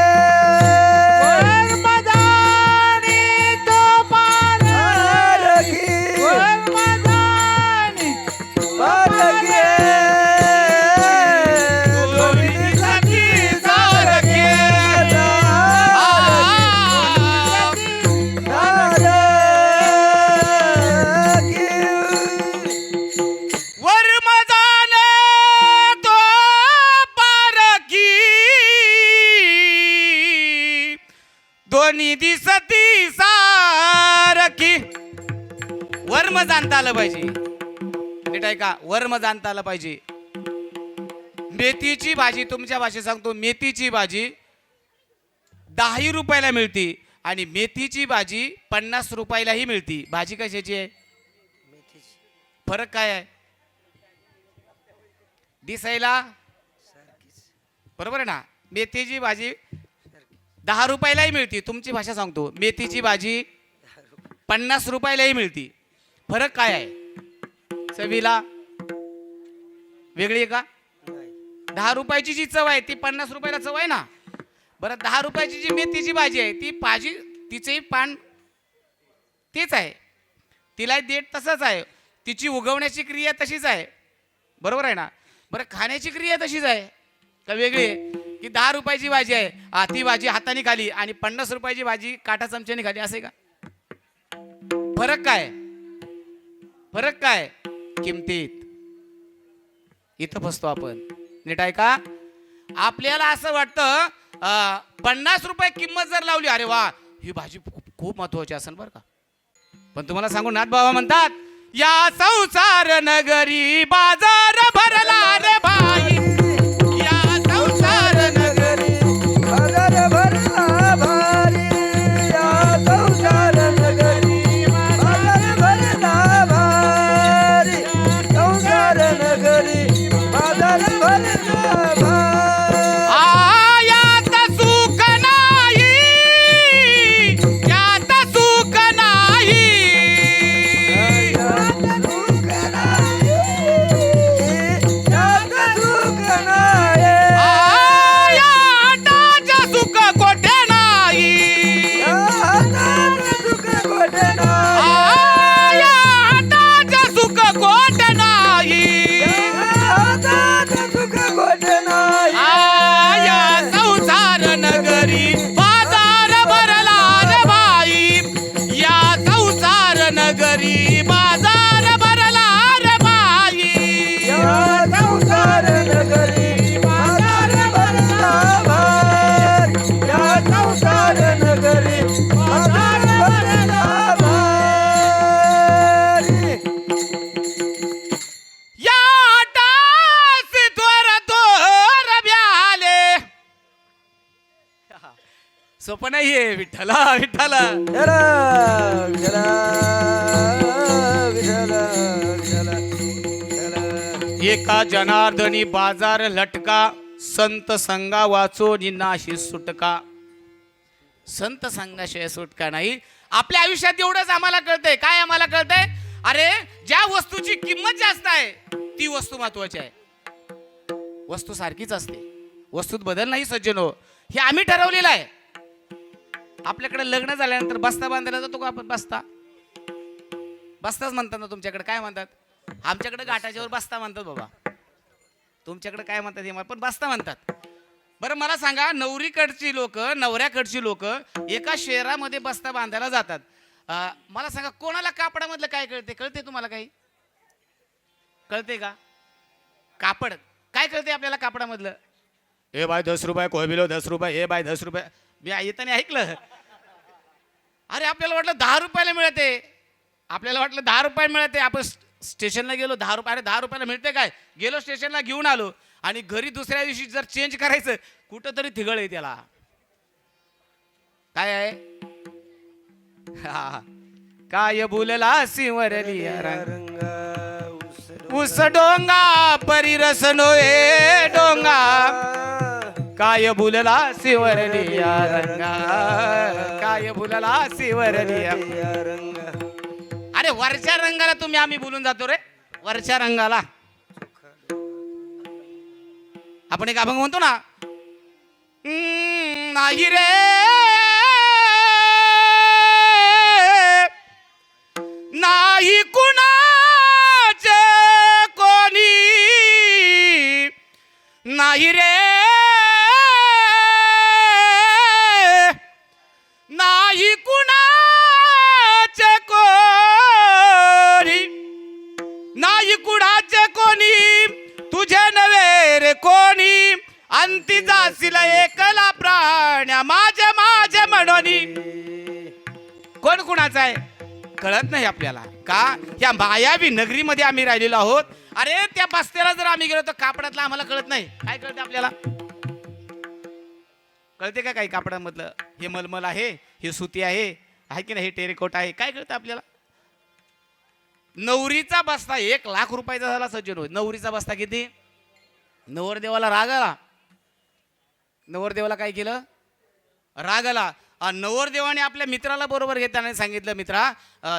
दोन्ही दिसती सारखी वर्म जाणता आलं पाहिजे नीट आहे का वर्म जाणता आलं पाहिजे मेथीची भाजी तुमच्या भाषेत सांगतो मेथीची भाजी 10 रुपयाला मिळते आणि मेथीची भाजी 50 रुपयालाही मिळते भाजी कशाची आहे फरक काय आहे दिसायला बरोबर आहे ना मेथीची भाजी 10 रुपयालाही मिळते तुमची भाषा सांगतो मेथीची भाजी 50 रुपयालाही मिळते फरक काय आहे चवीला वेगळी आहे का 10 रुपयाची जी चव आहे ती 50 रुपयाला चव आहे ना बरं 10 रुपयाची जी मेथीची भाजी आहे ती भाजी तिचंही पान तेच आहे तिला देठ तसंच आहे तिची उगवण्याची क्रिया तशीच आहे बरोबर आहे ना बरं खाण्याची क्रिया तशीच आहे का वेगळी आहे की 10 रुपयाची भाजी आहे ती भाजी हाताने खाली आणि 50 रुपयाची भाजी काटा चमच्याने खाली असे का फरक काय किमतीत इथं फसतो आपण नीट आहे का आपल्याला असं वाटतं 50 रुपये किंमत जर लावली, अरे वा ही भाजी खूप महत्वाची असेल बरं का. पण तुम्हाला सांगू, नाथ बाबा म्हणतात, या संसार नगरी बाजार भरला रे भाई, या संसार नगरी. बाजार भरला भारी या संसार नगरी, बाजार भरला भारी संसार नगरी, बाजार भरला भारी. यात सुख नाही, यात सुख नाही. यात सुख नाही, यात सुख नाही. याताच सुख कोठे नाही, यात सुख कोठे नाही. याताच सुख कोठे नाही. यात सुख कोठे नाही. या संसार नगरी बाजार भरला रे बाई, या संसार नगरी बाजार भरला रे बाई. या संसार नगरी बाजार भरला भारी, या संसार नगरी बाजार भरला भारी. या दास थोर थोर ब्याले. सोपं नाहीये विठ्ठला विठ्ठला. विठ्ठला, विठ्ठला, विठ्ठला, विठ्ठला, विठ्ठला. एका जनार्दनी बाजार लटका, संत संगा वाचो निनाशी सुटका. संत संघाशिवाय सुटका नाही. आपल्या आयुष्यात एवढंच आम्हाला कळतंय. काय आम्हाला कळतंय? अरे ज्या वस्तूची किंमत जास्त आहे ती वस्तू महत्वाची आहे. वस्तू सारखीच असते, वस्तूत बदल नाही सज्जनो. हे आम्ही ठरवलेलं आहे. आपल्याकडे लग्न झाल्यानंतर बस्ता बांधला जातो का आपण? बस्ता बस्ताच म्हणतात ना तुमच्याकडे? काय म्हणतात? आमच्याकडे गाठाच्यावर बस्ता म्हणतात बाबा. तुमच्याकडे काय म्हणतात हे मला पण बस्ता म्हणतात. बरं मला सांगा, नवरीकडची लोक, नवऱ्याकडची लोक एका शहरामध्ये बस्ता बांधायला जातात. मला सांगा, कोणाला कापडामधलं काय कळते? कळते तुम्हाला काही? कळते का? कापड काय कळते आपल्याला कापडामधलं? ए बाय 10 रुपये, कोयबिलो 10 रुपये, ए बाय 10 रुपये. मी येताना ऐकलं. अरे आपल्याला वाटलं 10 रुपयाला मिळते, आपल्याला वाटलं 10 रुपयाला मिळते. आपण स्टेशनला गेलो, 10 रुपये, अरे 10 रुपयाला मिळते काय? गेलो स्टेशनला, घेऊन आलो आणि घरी दुसऱ्या दिवशी जर चेंज करायचं, कुठं तरी थिगळ आहे त्याला. काय आहे? काय बोलला सिंवरली उस डोंगा परिरस नोए डोंगा, काय बोलला सिंवरलिया रंगा, काय बोलला सिंवरलिया. अरे वरच्या रंगाला तुम्ही आम्ही बोलून जातो रे, वरच्या रंगाला. आपण एक अभंग म्हणतो ना, नाही रे नाही कुणाचे कोणी, नाही रे नाही कुणाचे कोणी, नाही कुणाचे कोणी, तुझे नव्हे रे कोणी, अंती जाशील एकला प्राण्या माझे माझे म्हणोनी. कोण कुणाचा आहे कळत नाही आपल्याला. का? या मायावी नगरीमध्ये आम्ही राहिलेलो आहोत. अरे त्या बस्त्याला जर आम्ही गेलो तर कापडातलं आम्हाला कळत नाही. काय कळते आपल्याला? कळते का काही कापडामधलं? हे मलमल आहे, हे सुती आहे की नाही, हे टेरिकोट आहे, काय कळतं आपल्याला? नवरीचा बस्ता 1 लाख रुपयाचा झाला सज्जन. नवरीचा बस्ता किती? नवरदेवाला राग आला. नवरदेवाला काय केलं? राग आला. नवरदेवाने आपल्या मित्राला बरोबर घेताना सांगितलं, मित्रा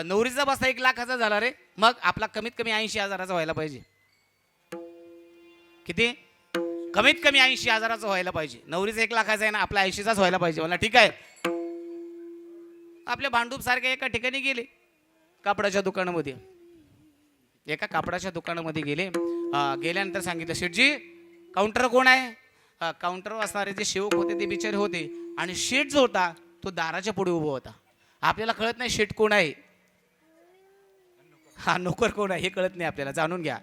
नवरीचा बस्ता 1 लाखाचा झाला रे, मग आपला कमीत कमी 80,000चा व्हायला पाहिजे. किती? कमीत कमी 80,000चा व्हायला पाहिजे. नवरीचा 1 लाखाचा आहे ना, आपला 80चाच व्हायला पाहिजे. मला ठीक आहे. आपल्या भांडूप सारख्या एका ठिकाणी गेले, कापडाच्या दुकानामध्ये. एका कापडाच्या दुकानामध्ये गेल्यानंतर सांगितलं, शेठजी काउंटर कोण आहे? काउंटरवर असणारे जे सेवक होते ते बिचारे होते, आणि शेठ जो होता तो दाराच्या पुढे उभा होता. आपल्याला कळत नाही शेठ कोण आहे, हा नोकर कोण आहे हे कळत नाही आपल्याला. जाणून घ्या.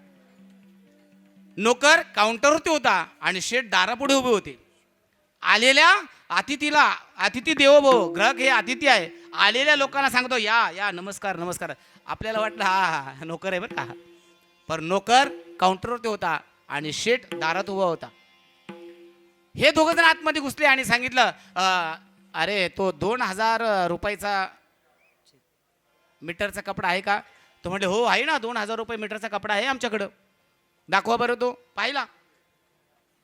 नोकर काउंटरवरती होता आणि शेठ दारापुढे उभे होते. आलेल्या अतिथीला, अतिथी देवो भव, ग्राहक हे अतिथी आहे, आलेल्या लोकांना सांगतो या या नमस्कार नमस्कार. आपल्याला वाटलं हा नोकर आहे बरं का, पण नोकर काउंटरवरती होता आणि शेठ दारात उभा होता. हे दोघं जण आतमध्ये घुसले आणि सांगितलं अरे तो 2000 रुपयाचा मीटरचा कपडा आहे का? तो म्हटले हो आहे ना, 2000 रुपये मीटरचा कपडा आहे आमच्याकडं, दाखवा बरं. तो पाहिला.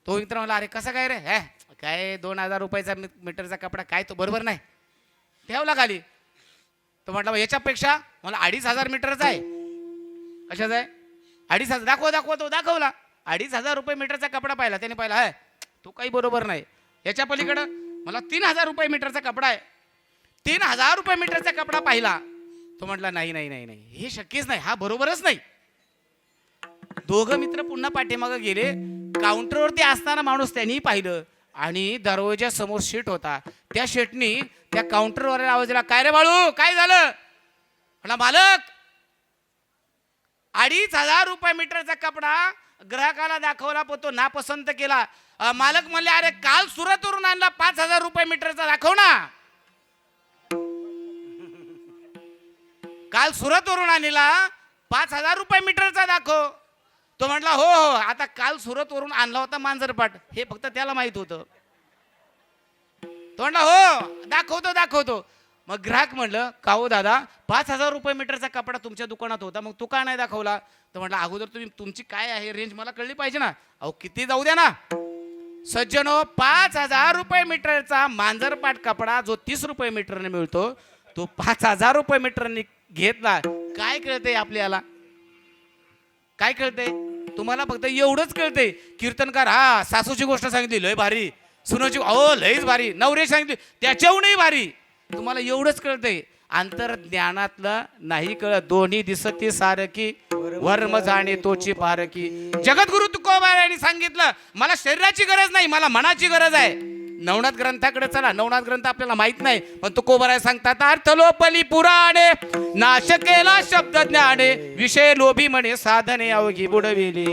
तो मित्र म्हणला अरे कसा काय रे, हे काय 2000 रुपयाचा मीटरचा कपडा काय, तो बरोबर नाही, ठेवला खाली. तो म्हटला याच्यापेक्षा मला 2500 मीटरचा आहे. कशाचा आहे? 2500. दाखवा दाखवा. तो दाखवला. 2500 रुपये मीटरचा कपडा पाहिला त्याने. पाहिला आहे तो काही बरोबर नाही. याच्या पलीकडं मला 3000 रुपये मीटरचा कपडा आहे. 3000 रुपये मीटरचा कपडा पाहिला. तो म्हटला नाही नाही नाही नाही, हे शक्यच नाही, हा बरोबरच नाही. दोघं मित्र पुन्हा पाठीमागं गेले. काउंटरवरती असताना माणूस त्यांनी पाहिलं आणि दरवाजा समोर शेट होता. त्या शेटनी त्या काउंटरवर आवाज दिला, काय रे बाळू काय झालं? म्हणला मालक 2500 रुपये मीटरचा कपडा ग्राहकाला दाखवला, पण तो नापसंत केला. मालक म्हणले अरे काल सुरतवरून आणला 5000 रुपये मीटरचा, दाखव ना. काल सुरतवरून आणलेला 5000 रुपये मीटरचा दाखव. तो म्हटला हो हो, आता काल सुरतवरून आणला होता मांजरपाट, हे फक्त त्याला माहित होतं. तो म्हटला हो दाखवतो दाखवतो. मग ग्राहक म्हणलं का हो दादा 5000 रुपये मीटरचा कपडा तुमच्या दुकानात होता, मग तू का नाही दाखवला? तर म्हटलं अगोदर तुम्ही तुमची काय आहे रेंज मला कळली पाहिजे ना. अहो किती जाऊ द्या ना सज्जनो, 5000 रुपये मीटरचा मांजरपाट कपडा जो 30 रुपये मीटरने मिळतो, तो 5000 रुपये मीटरने घेतला. काय कळतंय आपल्याला? काय कळतंय तुम्हाला? फक्त एवढंच कळतंय कीर्तनकार हा सासूची गोष्ट सांगितली लय भारी, सुनाची अहो लयच भारी, नवरे सांगितली त्याच्याहूनही भारी. तुम्हाला एवढंच कळतंय, अंतर्ज्ञानातलं नाही कळत. दोन्ही दिसती सारखी वर्म जाणे तोची पारकी. जगद्गुरु तुकोबारायांनी सांगितलं मला शरीराची गरज नाही, मला मनाची गरज आहे. नवनाथ ग्रंथाकडे चला. नवनाथ ग्रंथ आपल्याला माहित नाही, पण तुकोबाराय सांगतात अर्थलोपली पुराणे नाश केला शब्द ज्ञाने विषय लोभी म्हणे साधने अवघी बुडविली.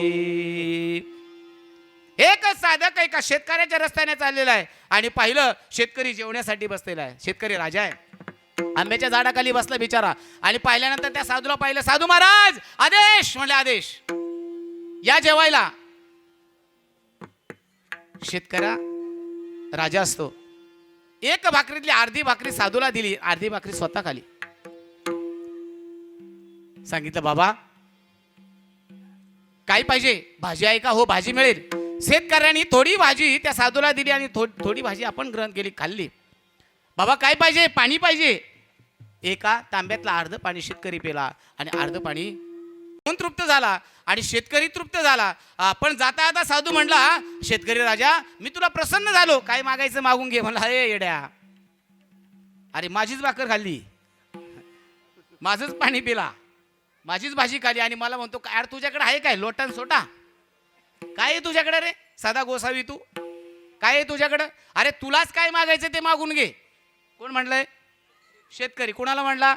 एकच साधक एका शेतकऱ्याच्या रस्त्याने चाललेला आहे आणि पाहिलं शेतकरी जेवण्यासाठी बसलेला आहे. शेतकरी राजा आहे. आंब्याच्या झाडाखाली बसला बिचारा आणि पाहिल्यानंतर त्या साधूला पाहिलं. साधू महाराज आदेश म्हणले, आदेश या जेवायला. शेतकऱ्या राजा असतो. एक भाकरीतली अर्धी भाकरी साधूला दिली, अर्धी भाकरी स्वतः खाली. सांगितलं बाबा काय पाहिजे? भाजी आहे का? हो भाजी मिळेल. शेतकऱ्यांनी थोडी भाजी त्या साधूला दिली आणि थोडी भाजी आपण ग्रहण केली, खाल्ली. बाबा काय पाहिजे? पाणी पाहिजे. एका तांब्यातला अर्ध पाणी शेतकरी पेला आणि अर्ध पाणी तृप्त झाला आणि शेतकरी तृप्त झाला. पण जाता जाता साधू म्हणला शेतकरी राजा मी तुला प्रसन्न झालो, काय मागायचं मागून घे. म्हणला हे येड्या, अरे माझीच भाकर खाल्ली, माझंच पाणी पिला, माझीच भाजी खाली आणि मला म्हणतो काय यार तुझ्याकडे आहे काय लोटन सोटा? काय आहे तुझ्याकडे रे साधा गोसावी तू? काय आहे तुझ्याकडं? अरे तुलाच काय मागायचं ते मागून घे. कोण म्हणलंय? शेतकरी. कोणाला म्हणला?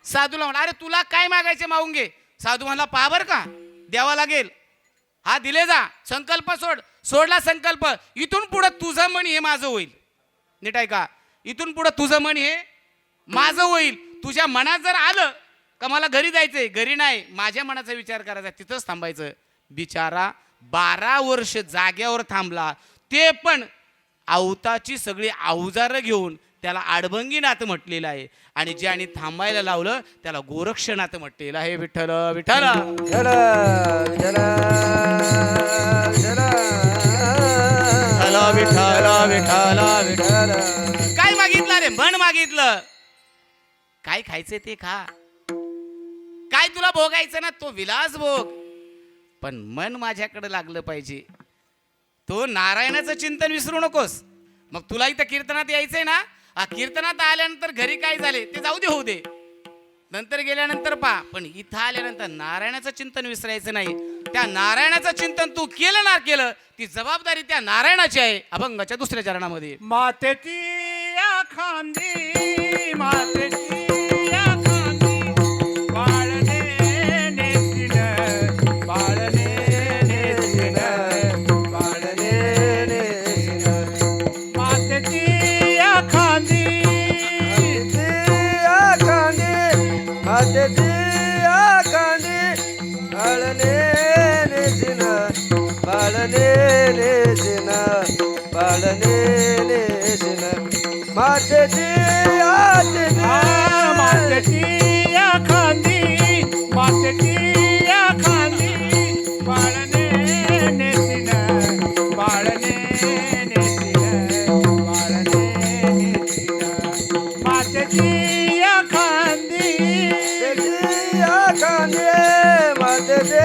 साधूला म्हणला अरे तुला काय मागायचे मागून घे. साधू म्हणला पहा बरं का द्यावा लागेल, हा दिले जा, संकल्प सोड. सोडला संकल्प. इथून पुढे तुझं म्हणी हे माझं होईल. नीट आहे का? इथून पुढे तुझं म्हणी हे माझं होईल. तुझ्या मनात जर आलं का मला घरी जायचंय, घरी नाही माझ्या मनाचा विचार करायचा, तिथंच थांबायचं. बिचारा 12 वर्ष जाग्यावर थांबला, ते पण आवताची सगळी अवजारं घेऊन. त्याला आडभंगीनाथ म्हटलेलं आहे आणि ज्याने थांबायला लावलं त्याला गोरक्षनाथ म्हटलेलं आहे. विठ्ठल विठ्ठल विठ्ठल विठ्ठल विठ्ठल विठ्ठल विठ्ठल. काय मागितलं रे? मन मागितलं. काय खायचं ते खा, काय तुला भोगायचं ना तो विलास भोग, पण मन माझ्याकडे लागलं पाहिजे. तो नारायणाचं चिंतन विसरू नकोस. मग तुला इथं कीर्तनात यायचंय ना, कीर्तनात आल्यानंतर घरी काय झाले ते जाऊ दे, होऊ दे, नंतर गेल्यानंतर पहा. पण इथं आल्यानंतर नारायणाचं चिंतन विसरायचं नाही. त्या नारायणाचं चिंतन तू केलं ना केलं, ती जबाबदारी त्या नारायणाची आहे. अभंगाच्या 2ऱ्या चरणामध्ये मातेची या खांदी, मातेची या खांदी, बाळने नेतीन, बाळने नेतीन. बाळने नेशिन मातेची आज्ञा मातेची या खांदी मातेची या खांदी बाळने नेसिन बाळने नेसिन बाळने नेसिन मातेची या खांदी मातेचे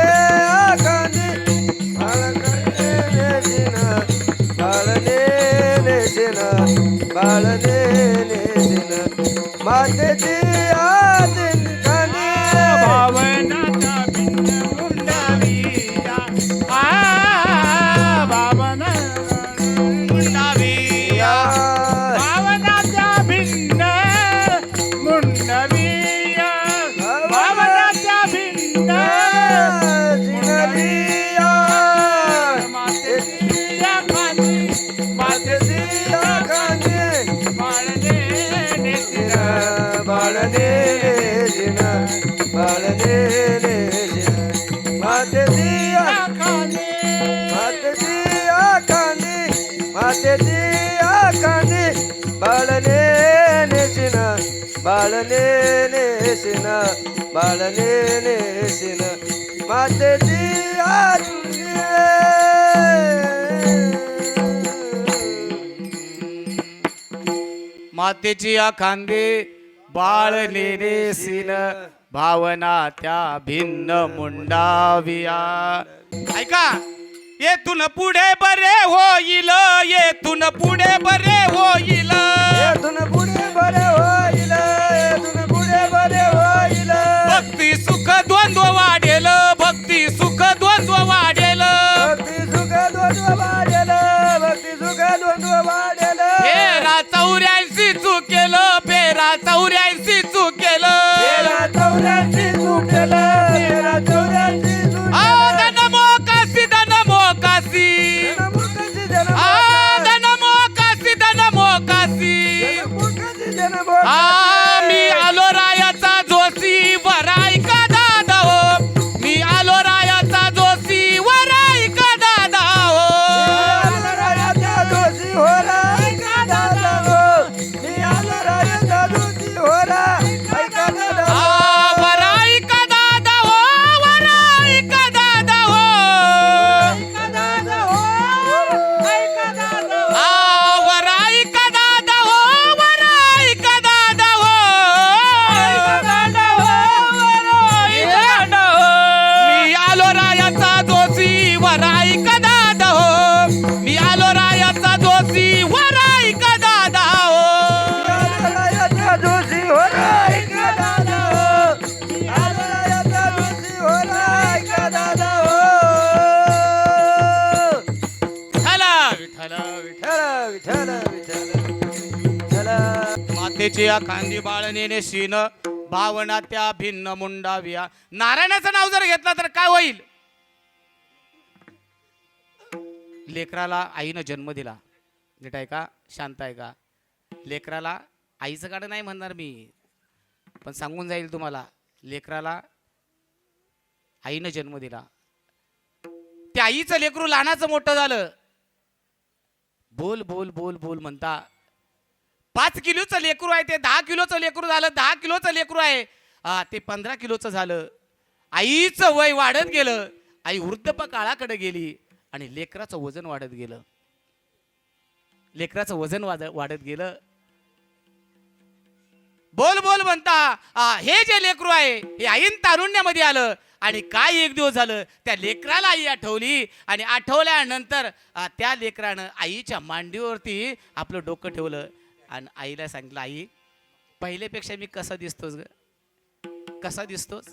आखांदी बाळने नेशिन बाळने नेशिन मातेची आज्ञा भावनाचा भिन्न मुंडाविया भावना मुंडाविया भावनाचा भिन्न मुंडाविया भावनाचा भिन्न जिनलिया मातेची या खांदी मातेची या खांदी बाळने नेसिन बाळने नेशिन बाळने नेशिन मातेची खांदी मातेची आखांदी मातेची आखांदी बाळने नेशिन बाळने नेशिन बाळने नेशिन मातेची मातेची या खांदे बाळ नेनेसीन भावना त्या भिन्न मुंडाविया. ऐका, येथून पुढे बरे होईल, येथून पुढे बरे होईल. येथून पुढे बरे होईल येथून पुढे बरे होईल भक्ती सुख द्वंद्व वाढेल, भक्ती सुख द्वंद्व वाढेल. भक्ती सुख द्वंद्व वाढेल भक्ती सुख द्वंद्व वाढेल फेरा 84 चुकेल, फेरा 84 चुकेल. तेरा 84 सुटेल तेरा 84 सुटेल धन मोकासी धन मोकासी जनमुखाची जनम धन मोकासी धन मोकासी. जनमुखाची जनम मी आलो रायाचा जोशी वराई का दादा हो, मी आलो रायाचा जोशी वराई का दादा हो. रायाचा दोषी होरा ऐका दादा हो मी आलो रायाचा दोषी होरा ऐका दादा हो वराई का दादा हो, वराई का दादा हो. ऐका दादा हो ऐका दादा हो वराई का दादा हो, वराई का दादा हो. मी आलो रायाचा जोशी वराई का दादा हो, मी आलो रायाचा जोशी वराई का दादा हो. रायाचा दोषी होरा ऐका दादा हो रायाचा दोषी होरा ऐका दादा हो विठ्ठला विठ्ठला विठ्ठला. विठ्ठल विठ्ठल विठ्ठल मातेची या खांदी बाळ नेणे शीन भावना त्या भिन्न मुंडाविया. नारायणाचं नाव जर घेतलं तर काय होईल? लेकराला आईनं जन्म दिला. नीट आहे का? शांत आहे का? लेकराला आईचं गाणं नाही म्हणणार मी, पण सांगून जाईल तुम्हाला. लेकराला आईनं जन्म दिला. त्या आईचं लेकरू लहानाचं मोठं झालं. बोल बोल बोल बोल म्हणता 5 किलोचं लेकरू आहे ते 10 किलोचं लेकरू झालं, 10 किलोचं लेकरू आहे ते 15 किलोचं झालं. आईचं वय वाढत गेलं, आई वृद्धपकाळाकडे गेली आणि लेकराचं वजन वाढत गेलं. लेकराचं वजन वाढत गेलं. बोल बोल म्हणता हे जे लेकरू आहे हे आईन तारुण्यामध्ये आलं आणि काय एक दिवस झालं त्या लेकराला आई आठवली आणि आठवल्यानंतर त्या लेकरानं आईच्या मांडीवरती आपलं डोकं ठेवलं आणि आईला सांगितलं, आई पहिल्यापेक्षा मी कसा दिसतोस ग, कसा दिसतोस?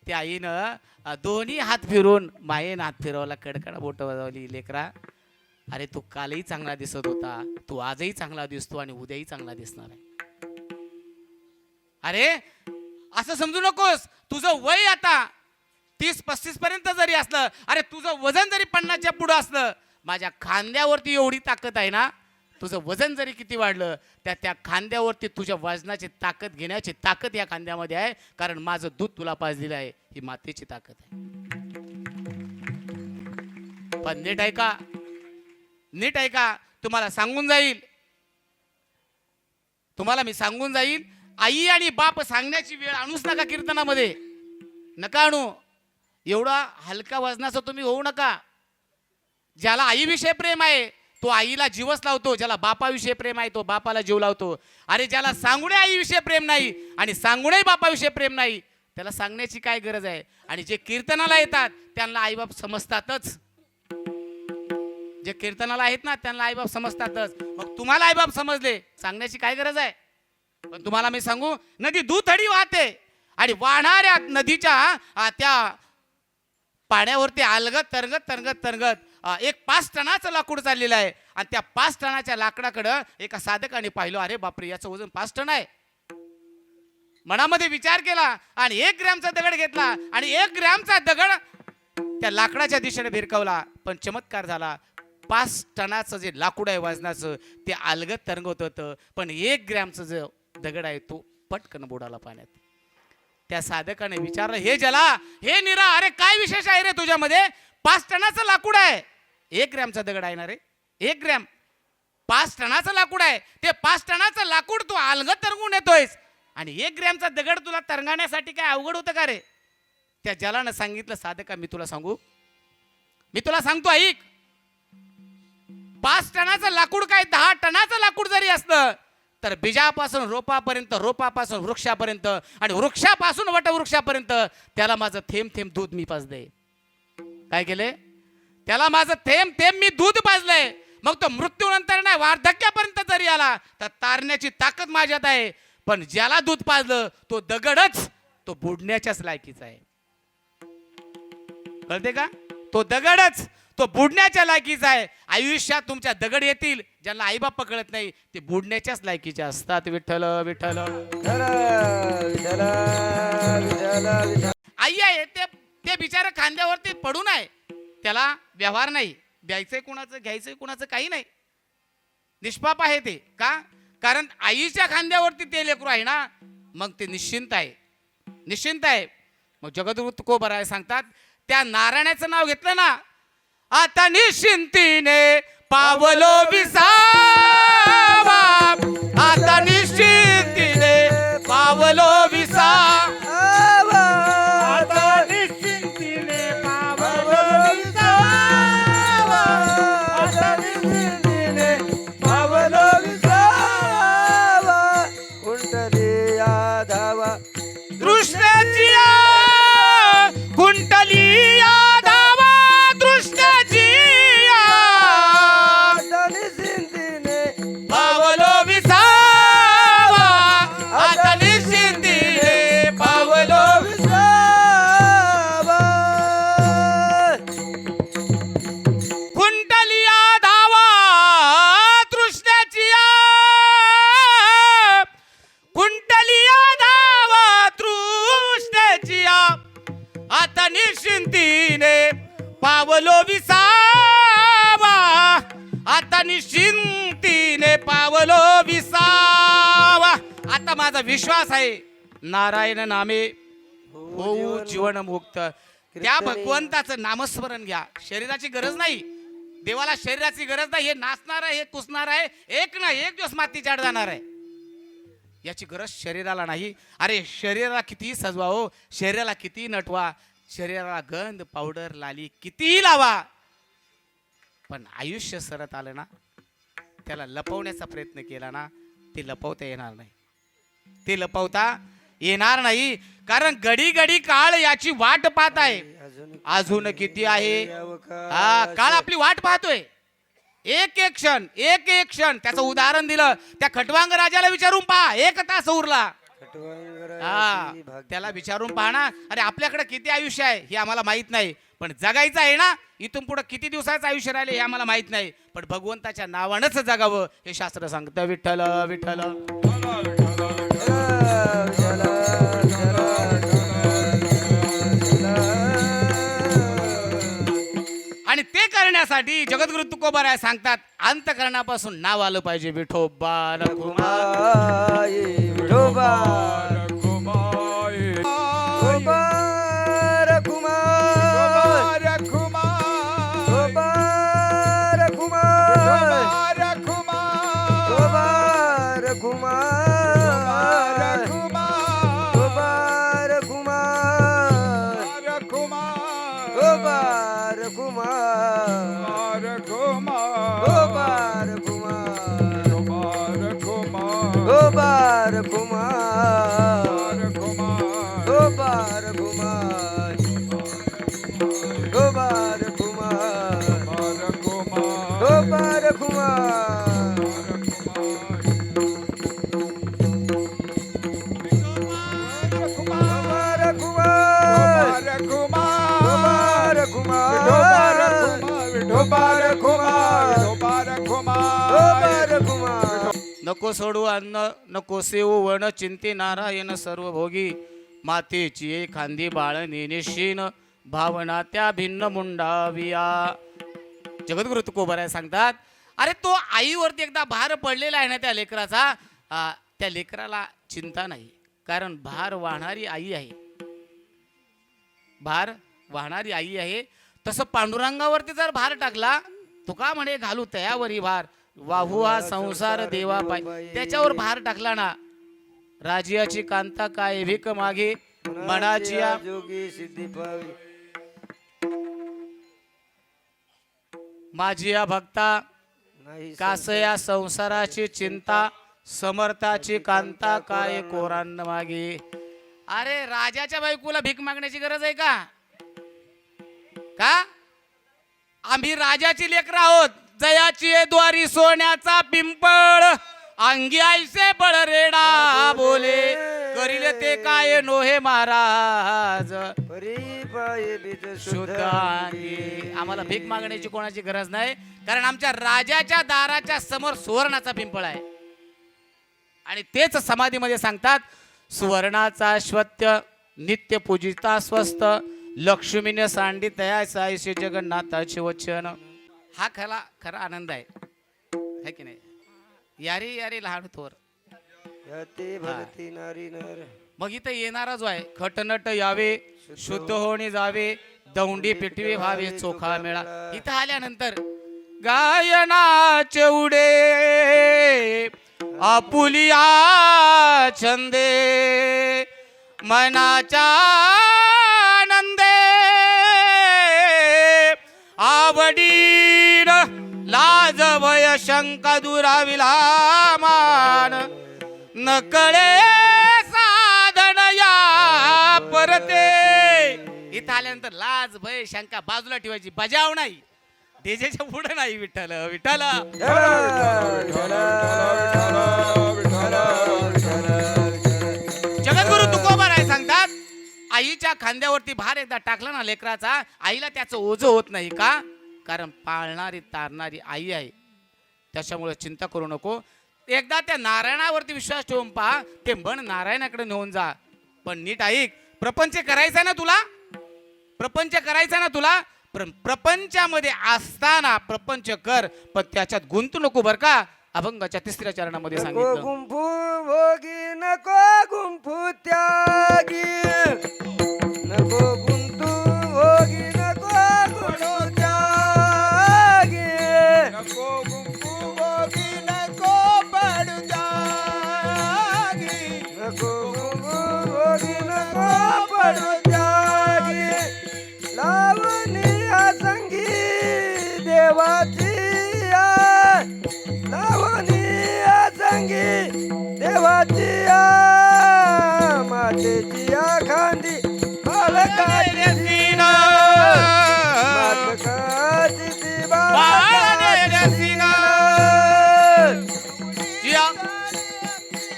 त्या आईनं दोन्ही हात फिरून मायेनं हात फिरवला, कडकडा बोट वाजवली. लेकरा, अरे तू कालही चांगला दिसत होता, तू आजही चांगला दिसतो आणि उद्याही चांगला दिसणार आहे. अरे असं समजू नकोस, तुझं वय आता 30-35 पर्यंत जरी असलं, अरे तुझं वजन जरी 50च्या पुढं असलं, माझ्या खांद्यावरती एवढी ताकद आहे ना. तुझं वजन जरी किती वाढलं, त्या खांद्यावरती तुझ्या वजनाची ताकद घेण्याची ताकद या खांद्यामध्ये आहे, कारण माझं दूध तुला पाजलेलं आहे. ही मातेची ताकद आहे. पण नीट आहे का? नीट ऐका, तुम्हाला सांगून जाईल, तुम्हाला मी सांगून जाईल. आई आणि बाप सांगण्याची वेळ आणूच नका कीर्तनामध्ये, नका आणू. एवढा हलका वजनाचा तुम्ही होऊ नका. ज्याला आईविषयी प्रेम आहे तो आईला जीवच लावतो, ज्याला बापाविषयी प्रेम आहे तो बापाला जीव लावतो. अरे ज्याला सांगणे आईविषयी प्रेम नाही आणि सांगणे बापाविषयी प्रेम नाही, त्याला सांगण्याची काय गरज आहे. आणि जे कीर्तनाला येतात त्यांना आईबाप समजतातच, जे कीर्तनाला आहेत ना त्यांना आईबाप समजतातच. मग तुम्हाला आईबाप समजले, सांगण्याची काय गरज आहे. पण तुम्हाला मी सांगू, नदी दुथडी वाहते आणि वाहणाऱ्या नदीच्या त्या पाण्यावरती अलगत तरंगत तरंगत तरंगत एक 5 टनाचं लाकूड चाललेलं आहे. आणि त्या 5 टनाच्या लाकडाकडं एका साधकाने पाहिलं, अरे बापरे, याचं वजन 5 टन आहे. मनामध्ये विचार केला आणि 1 ग्रॅमचा दगड घेतला आणि 1 ग्रॅमचा दगड त्या लाकडाच्या दिशेने भिरकवला. पण चमत्कार झाला, 5 टनाचं जे लाकूड आहे वजनाचं ते अलगत तरंगत होतं, पण 1 ग्रॅमचं जो दगड आहे तो पटकन बुडाला पाण्यात. त्या साधकाने विचारलं, हे जला, हे निरा, अरे काय विशेष आहे रे तुझ्यामध्ये. 5 टनाचं लाकूड आहे, 1 ग्रॅमचा दगड आहे ना रे. 1 ग्रॅम, 5 टनाचं लाकूड आहे, ते 5 टनाचं लाकूड तू अलगत तरंगून येतोयस आणि 1 ग्रॅमचा दगड तुला तरंगण्यासाठी काय अवघड होतं का रे. त्या जलानं सांगितलं, साधका मी तुला सांगू, मी तुला सांगतो ऐक. 5 टनाचं लाकूड काय 10 टनाचं लाकूड जरी असलं तर बीजापासून रोपापर्यंत, रोपापासून वृक्षापर्यंत आणि वृक्षापासून वटवृक्षापर्यंत त्याला माझं थेंब थेंब दूध मी पाजलंय. काय केलंय, त्याला माझं थेंब थेंब मी दूध पाजलंय. मग तो मृत्यूनंतर नाही, वार्धक्यापर्यंत जरी आला तर तारण्याची ताकद माझ्यात आहे. पण ज्याला दूध पाजलं तो दगडच तो बुडण्याच्याच लायकीचा आहे. कळते का, तो दगडच तो बुडण्याच्या लायकीचा आहे. आयुष्यात तुमच्या दगड येतील, ज्यांना आई बाप कळत नाही ते बुडण्याच्याच लायकीचे असतात. विठ्ठल विठ्ठल. आई आहे ते बिचारा खांद्यावरती पडून आहे, त्याला व्यवहार नाही, द्यायचंय कुणाचं घ्यायचंय कुणाचं काही नाही, निष्पाप आहे ते. का, कारण आईच्या खांद्यावरती ते लेकरू आहे ना, मग ते निश्चिंत आहे, निश्चिंत आहे. मग जगद्गुरु तुकोबराय सांगतात, त्या नारायणाचं नाव घेतलं ना, आता निश्चिंतीने पावलो विसावा, आता निश्चिंतीने पावलो विसावा, आता निश्चिंतीने पावलो विसावा, आता निश्चिंतीने पावलो विसावा, कुंडली धावा कृष्णाची कुंडली धावा, कृष्णाची आता निश्चिंतीने पावलो विसावा, आता निश्चिंतीने पावलो विसावा, कुंडलिया धावा तृष्णाची, कुंडलिया धावा तृष्णाची, आता निश्चिंतीने पावलो विसावा, आता निश्चिंतीने पावलो विसावा. आता माझा विश्वास आहे, नारायण नामे होऊ जीवन मुक्त. त्या भगवंताचं नामस्मरण घ्या, शरीराची गरज नाही, देवाला शरीराची गरज नाही. हे नाचणार आहे, हे कुसणार आहे, एक ना एक दिवस मातीच्या आड जाणार आहे, याची गरज शरीराला नाही. अरे शरीराला कितीही सजवा हो, शरीराला कितीही नटवा, शरीराला गंध पावडर लाली कितीही लावा, पण आयुष्य सरत आलं ना, त्याला लपवण्याचा प्रयत्न केला ना, ते लपवता येणार नाही, ते लपवता येणार नाही. कारण घडी घडी काळ याची वाट पाहत आहे. अजून किती आहे, हा काळ आपली वाट पाहतोय. एक एक क्षण, एक एक क्षण. त्याचं उदाहरण दिलं, त्या खटवांग राजाला विचारून पहा, 1 तास उरला. हा त्याला विचारून पहा ना, अरे आपल्याकडे किती आयुष्य आहे हे आम्हाला माहित नाही, पण जगायचं आहे ना, इथून पुढे किती दिवसाचं आयुष्य राहिले हे आम्हाला माहित नाही, पण भगवंताच्या नावानंच जगावं हे शास्त्र सांगतं. विठ्ठल विठ्ठल. आणि ते करण्यासाठी जगद्गुरु तुकोबाराय सांगतात, अंतकरणापासून नाव आलं पाहिजे, विठोबा रखुमाई, विठोबा रखुमाई, विठोबा रखुमाई, कुमार कुमार कुमार कुमार कुमार कुमार नको सोडू अन्न नको सेवू वण चिंते नारायण सर्वभोगी मातेची एखांदी बाळ नेनेशीन भावना त्या भिन्न मुंडाविया. जगद्गुरु तुकोबराय सांगतात, अरे तो आईवरती एकदा भार पडलेला आहे ना त्या लेकराचा, त्या लेकराला चिंता नाही, कारण भार वाहणारी आई आहे. भार वाहणारी आई आहे. तसं पांडुरंगावरती जर भार टाकला, तुका म्हणे घालू तयावरी भार वाहू हा संसार देवा पाय, त्याच्यावर भार टाकला ना, राजियाची कांता काय भीक मागे मनाची या जोगी सिद्धी पावी माझी या भक्ता नाही कासया संसाराची चिंता समर्थाची कांता काय कोरान मागे. अरे राजाच्या बायकोला भीक मागण्याची गरज आहे का? आम्ही राजाची लेकर आहोत. जयाची द्वारी सोन्याचा पिंपळ अंगी आयसे बळ रेडा बोले करील ते काय नोहे महाराज परी पाये बीज शुद्ध अंगी. आम्हाला भीक मागण्याची कोणाची गरज नाही, कारण आमच्या राजाच्या दाराच्या समोर सुवर्णाचा पिंपळ आहे. आणि तेच समाधीमध्ये सांगतात, सुवर्णाचा अश्वत्य नित्य पूजिता स्वस्त लक्ष्मीने सांडी तयासा ऐसे जगन्नाथाचे वचन. हा खरा आनंद आहे की नाही? यारी यारी लहान थोर याते भगती नारी नर. मग इथं येणारा जो आहे खटनट यावे शुद्ध होणे जावे दौंडी पिटवे व्हावे चोखा मेळा. इथं आल्यानंतर गायनाचे उडे आपुलिया छंदे मनाच्या आनंदे आवडीन लाज भय शंका दुराविला मान नकळे साधन या परते. इथं आल्यानंतर लाज भय शंका बाजूला ठेवायची, बजाव नाही, डीजेच्या पुढे नाही. विठ्ठल विठ्ठल जगद्गुरु तुकोबाराय सांगतात, आईच्या खांद्यावरती भार एकदा टाकला ना लेकराचा, आईला त्याचं ओझं होत नाही. का? कारण पाळणारी तारणारी आई आहे. त्याच्यामुळे चिंता करू नको. एकदा त्या नारायणावरती विश्वास ठेवून पहा, ते मन नारायणाकडे नेऊन जा. पण नीट ऐक, प्रपंच करायचा ना तुला, प्रपंच करायचा ना तुला, प्रपंचामध्ये असताना प्रपंच कर, पण त्याच्यात गुंतू नको बर का. अभंगाच्या 3ऱ्या चरणामध्ये नको सांगितलं, गुंफू भोगी नको गुंफू त्यागी नको गुंतू भोगी नको गुंतू त्यागी नको गुंफू भोगी नको पडू त्यागी नको गुंफू भोगी नको पडू त्यागी लावणी संगी देवाची लावणी संगी देवाची मातेची खांदी बालकाची सीन बालकाची ती बाळाने सीन जिया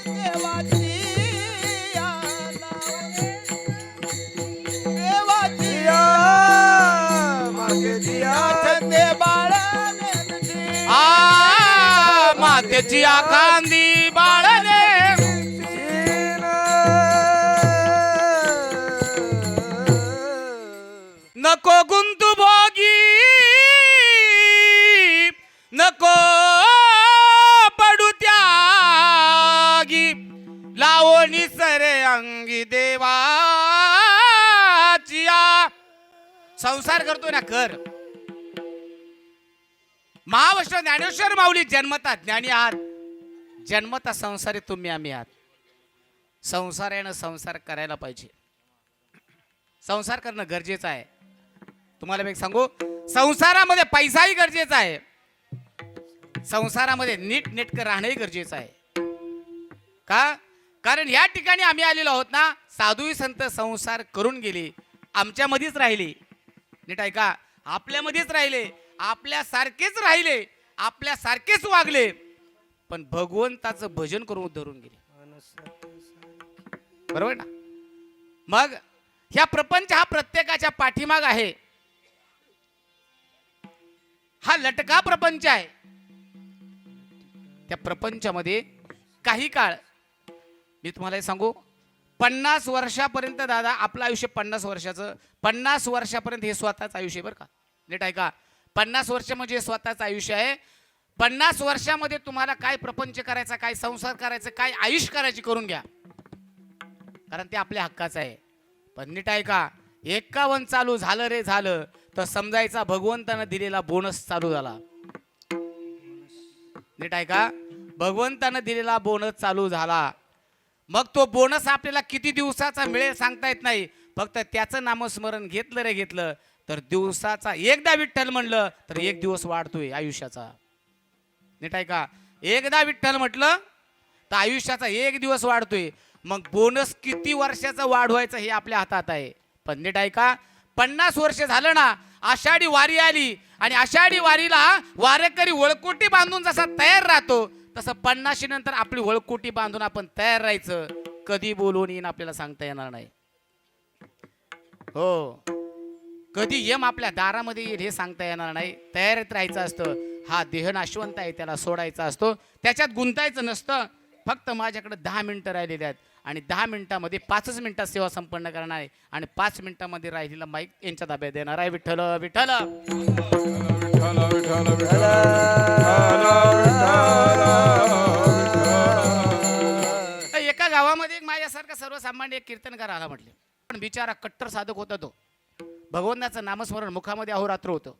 देवाची मातेची छंदे बाळाने मातेची आखांदी बाळने नको गुंतू भोगी नको पडू त्यागी लावणी सरे अंगी देवाचिया. संसार करतोय ना कर. महावैष्णव ज्ञानेश्वर माऊली जन्मता ज्ञानी आहात, जन्मता संसारी तुम्ही आम्ही आहात. संसारानं संसार करायला पाहिजे, संसार करणं गरजेचं आहे. तुम्हाला मी एक सांगू, संसारामध्ये पैसाही गरजेचा आहे, संसारामध्ये नीट नेटकं राहणंही गरजेचं आहे. का? कारण या ठिकाणी आम्ही आलेलो आहोत ना, साधू संत संसार करून गेले, आमच्यामध्येच राहिले. नीट ऐका, आपल्यामध्येच राहिले, आपल्यासारखेच राहिले, आपल्यासारखेच वागले, पण भगवंताचं भजन करून धरून गेले. बरोबर ना? मग ह्या प्रपंच हा प्रत्येकाच्या पाठीमाग आहे. हा लटका प्रपंच आहे. त्या प्रपंचामध्ये काही काळ मी तुम्हाला हे सांगू, 50 वर्षापर्यंत दादा आपलं आयुष्य 50 वर्षाचं, 50 वर्षापर्यंत हे स्वतःच आयुष्य आहे बरं का. नीट आहे का? 50 वर्ष म्हणजे स्वतःच आयुष्य आहे. 50 वर्षामध्ये तुम्हाला काय प्रपंच करायचा, काय संसार करायचा, काय आयुष्य करायची करून घ्या, कारण ते आपल्या हक्काचं आहे. पण नीट आहे का? 51 चालू झालं रे झालं तर समजायचा भगवंतानं दिलेला बोनस चालू झाला. नीट आहे का? भगवंतानं दिलेला बोनस चालू झाला. मग तो बोनस आपल्याला किती दिवसाचा मिळेल सांगता येत नाही. फक्त त्याचं नामस्मरण घेतलं रे घेतलं तर दिवसाचा एकदा विठ्ठल म्हणलं तर एक दिवस वाढतोय आयुष्याचा. नीट आहे का? एकदा विठ्ठल म्हटलं तर आयुष्याचा एक दिवस वाढतोय. मग बोनस किती वर्षाचा वाढवायचं हे आपल्या हातात आहे. पण नीट आहे का? 50 वर्ष झालं ना, आषाढी वारी आली आणि आषाढी वारीला वारेकरी वळकोटी बांधून जसा तयार राहतो तसं 50 नंतर आपली वळकोटी बांधून आपण तयार राहायचं. कधी बोलून येईन आपल्याला सांगता येणार नाही. हो, कधी यम आपल्या दारामध्ये येईल हे सांगता येणार नाही. तयारीत राहायचं असतं. हा देह नाशवंत आहे, त्याला सोडायचा असतो, त्याच्यात गुंतायचं नसतं. फक्त माझ्याकडे 10 मिनिटं राहिलेली आहेत आणि 10 मिनिटामध्ये 5च मिनिटात सेवा संपन्न करणार आहे आणि 5 मिनिटामध्ये राहिलेला माईक यांच्या ताब्यात देणार आहे. विठ्ठल विठ्ठल. एका गावामध्ये एक माझ्यासारखा सर्वसामान्य एक कीर्तनकार आला म्हटले. पण बिचारा कट्टर साधक होता तो. भगवंताचं नामस्मरण मुखामध्ये अहोरात्र होतं.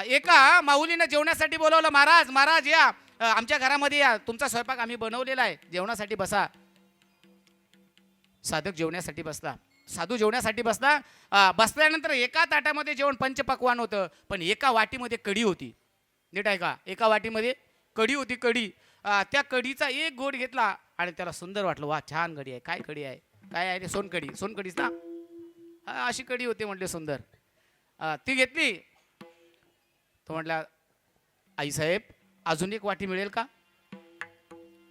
एका माऊलीनं जेवणासाठी बोलवलं. महाराज महाराज या आमच्या घरामध्ये या, तुमचा स्वयंपाक आम्ही बनवलेला आहे, जेवणासाठी बसा. साधक जेवण्यासाठी बसला. साधू जेवण्यासाठी बसला. बसल्यानंतर एका ताटामध्ये जेवण पंचपक्वान होतं, पण एका वाटीमध्ये कढी होती. नीट आहे का? एका वाटीमध्ये कढी होती. कढी, त्या कढीचा एक घोट घेतला आणि त्याला सुंदर वाटलं. वा छान कढी आहे. काय कढी आहे? काय आहे? सोनकढी. सोनकढीच ना? अशी कढी होती म्हटले सुंदर. ती घेतली. तो म्हटला आईसाहेब अजून एक वाटी मिळेल का?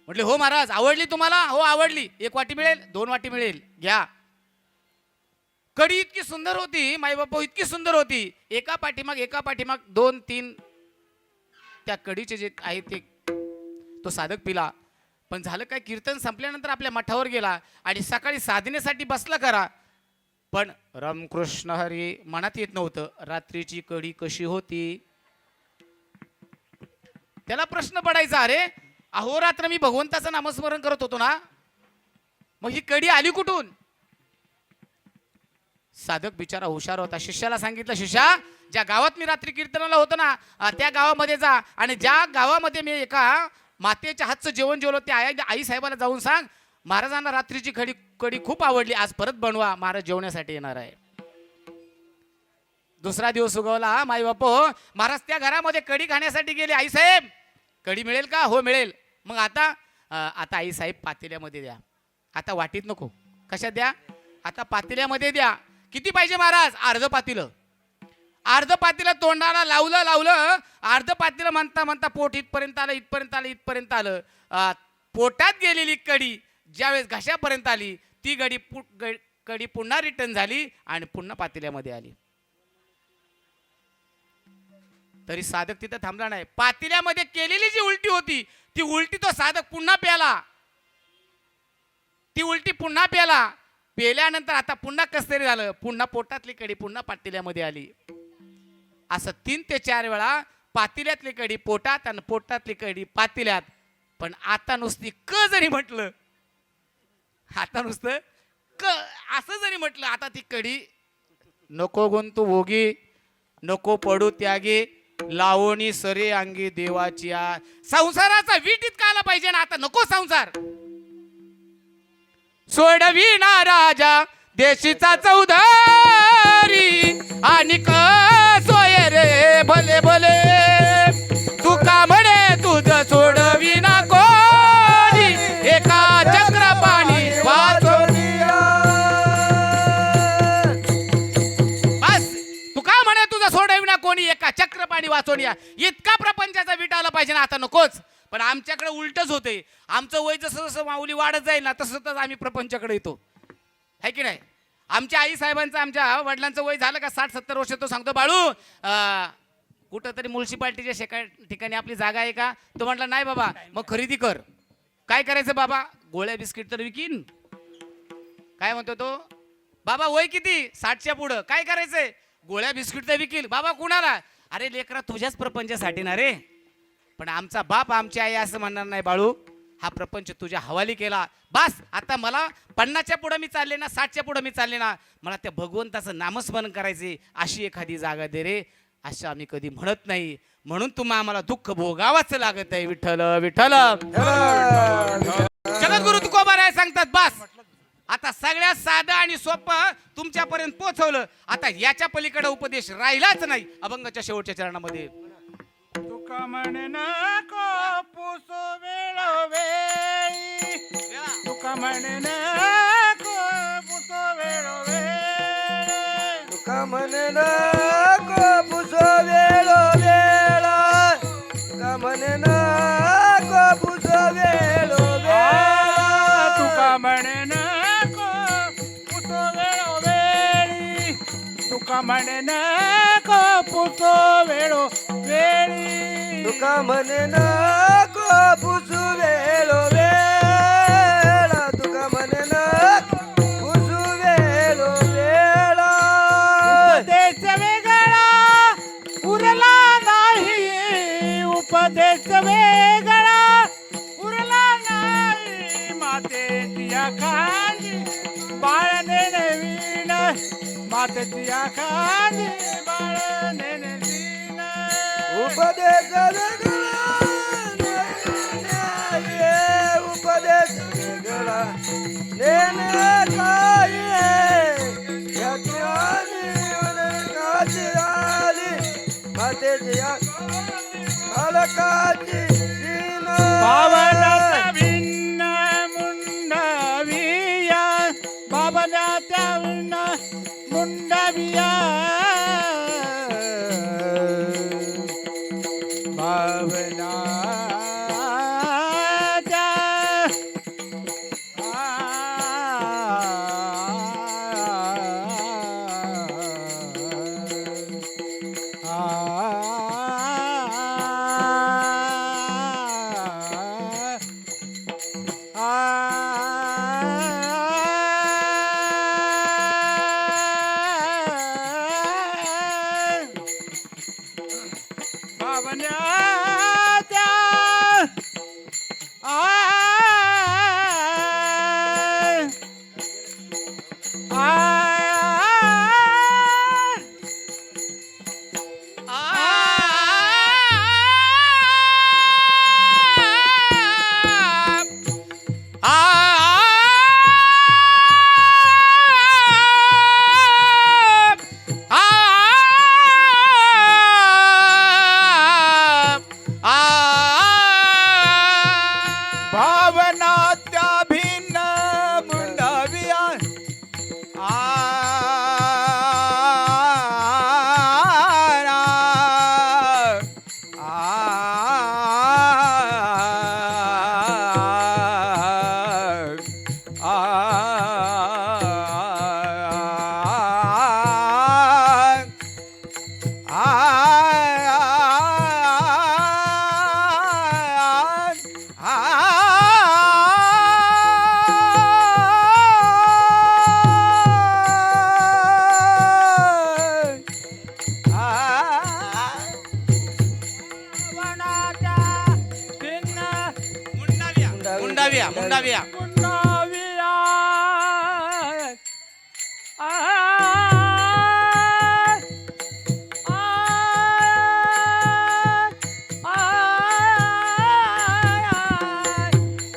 म्हटले हो महाराज. आवडली तुम्हाला? हो आवडली. 1 वाटी मिळेल? 2 वाटी मिळेल, घ्या. कढी इतकी सुंदर होती, माई बापू इतकी सुंदर होती. एका पाठीमाग 2-3 त्या कढीचे जे आहे ते तो साधक पिला. पण झालं काय, कीर्तन संपल्यानंतर आपल्या मठावर गेला आणि सकाळी साधनेसाठी बसला करा, पण रामकृष्ण हरी मनात येत नव्हतं. रात्रीची कढी कशी होती? त्याला प्रश्न पडायचा, अरे अहोरात्र मी भगवंताचं नामस्मरण करत होतो ना, मग ही कढी आली कुठून? साधक बिचारा हुशार होता. शिष्याला सांगितलं, शिष्या ज्या गावात मी रात्री कीर्तनाला होतो ना त्या गावामध्ये जा आणि ज्या गावामध्ये मी एका मातेच्या हातचं जेवण जेवलो त्या आई साहेबाला जाऊन सांग, महाराजांना रात्रीची कढी खूप आवडली, आज परत बनवा, महाराज जेवण्यासाठी येणार आहे. दुसरा दिवस उगवला. माई बापू महाराज त्या घरामध्ये कढी खाण्यासाठी गेले. आई साहेब कढी मिळेल का? हो मिळेल. मग आता आई साहेब पातेल्यामध्ये द्या. आता वाटीत नको. कशात द्या? आता पातेल्यामध्ये द्या. किती पाहिजे महाराज? अर्ध पातेलं. अर्ध पातेलं तोंडाला लावलं. अर्ध पातेलं म्हणता पोट इथपर्यंत आलं. पोटात गेलेली कढी ज्यावेळेस घशापर्यंत आली ती कढी पुन्हा रिटर्न झाली आणि पुन्हा पातेल्यामध्ये आली. तरी साधक तिथं थांबला नाही. पातेल्यामध्ये केलेली जी उलटी होती ती उलटी तो साधक पुन्हा प्याला. ती उलटी पुन्हा प्याला. पेल्यानंतर आता पुन्हा कसतरी झालं. पुन्हा पोटातली कढी पुन्हा पातेल्यामध्ये आली. असं 3 ते 4 वेळा पातेल्यातली कढी पोटात आणि पोटातली कढी पातेल्यात. पण आता नुसती क जरी म्हटलं, आता नुसतं क असं जरी म्हटलं, आता ती कढी नको गुंतू भोगी, नको पडू त्यागी, लावणी सरे अंगी देवाची. संसाराचा वीट इतका आला पाहिजे ना, आता नको संसार. सोडविना राजा देशीचा चौधारी आणि सोय रे भले भले, तुका म्हणे तुझ सोडविना कोणी, एका चक्रपाणी वाचोनिया. बस तुका म्हणे तुझं सोडविना कोणी, एका चक्रपाणी वाचोनिया. इतका प्रपंचाचा विटावला पाहिजे ना, आता नकोच. पण आमच्याकडे उलटच होते. आमचं वय जसं जसं माऊली वाढत जाईल ना तसं तसं आम्ही प्रपंचाकडे येतो, है की नाही. आमच्या आई साहेबांचं, आमच्या वडिलांचं वय झालं का 60-70 वर्ष, तो सांगतो बाळू कुठं तरी म्युन्सिपाल्टीच्या ठिकाणी आपली जागा आहे का. तो म्हटला नाही बाबा. मग खरेदी कर. काय करायचं बाबा, गोळ्या बिस्किट तर विकीन. काय म्हणतो तो, बाबा वय किती, 60च्या पुढं, काय करायचंय, गोळ्या बिस्किट तर विकील. बाबा कुणाला, अरे लेकरा तुझ्याच प्रपंचासाठी ना रे. पण आमचा बाप, आमची आई असं म्हणणार नाही बाळू, हा प्रपंच तुझ्या हवाली केला बस. आता मला 50च्या पुढं मी चालले ना, 60च्या पुढं मी चालले ना, मला त्या भगवंताचं नामस्मरण करायचे, अशी एखादी जागा दे रे. असं आम्ही कधी म्हणत नाही. म्हणून तुम्हा आम्हाला दुःख भोगावाच लागत आहे. विठ्ठल विठ्ठल. जगद्गुरु तुकोबाराय सांगतात बस. आता सगळ्यात साधं आणि सोपं तुमच्यापर्यंत पोहोचवलं. आता याच्या पलीकडे उपदेश राहिलाच नाही. अभंगाच्या शेवटच्या चरणामध्ये तुका म्हणे नको पुसो वेळोवेळी, तुका म्हणे नको पुसो वेळोवेळी, तुका म्हणे नको पुसो वेळोवेळ, तुका म्हणे नको पुसो वेळोवेळ, तुका म्हणे नको पुसो वेळोवेळी, तुका म्हणे नको पुसो वेळोवेळी, तुका म्हणे नको पुसू वेळोवेळ, तुका म्हणे नको पुसू वेळोवेळ. उपदेश वेगळा उरला नाही, उपदेश वेगळा उरला नाही, मातेची खांदी बाळने नवीन, मातेची खांदी बाळने नवीन. उपदेश वेगळा उपदेश वेगळा नेने काय याची आली काची आली मातेची अलकाची सीन बाबनाचा भिन्न मुंडविया, बाबनाचा भिन्न मुंडविया, बाबनाचा मुंडाव्या. मुंडाविया,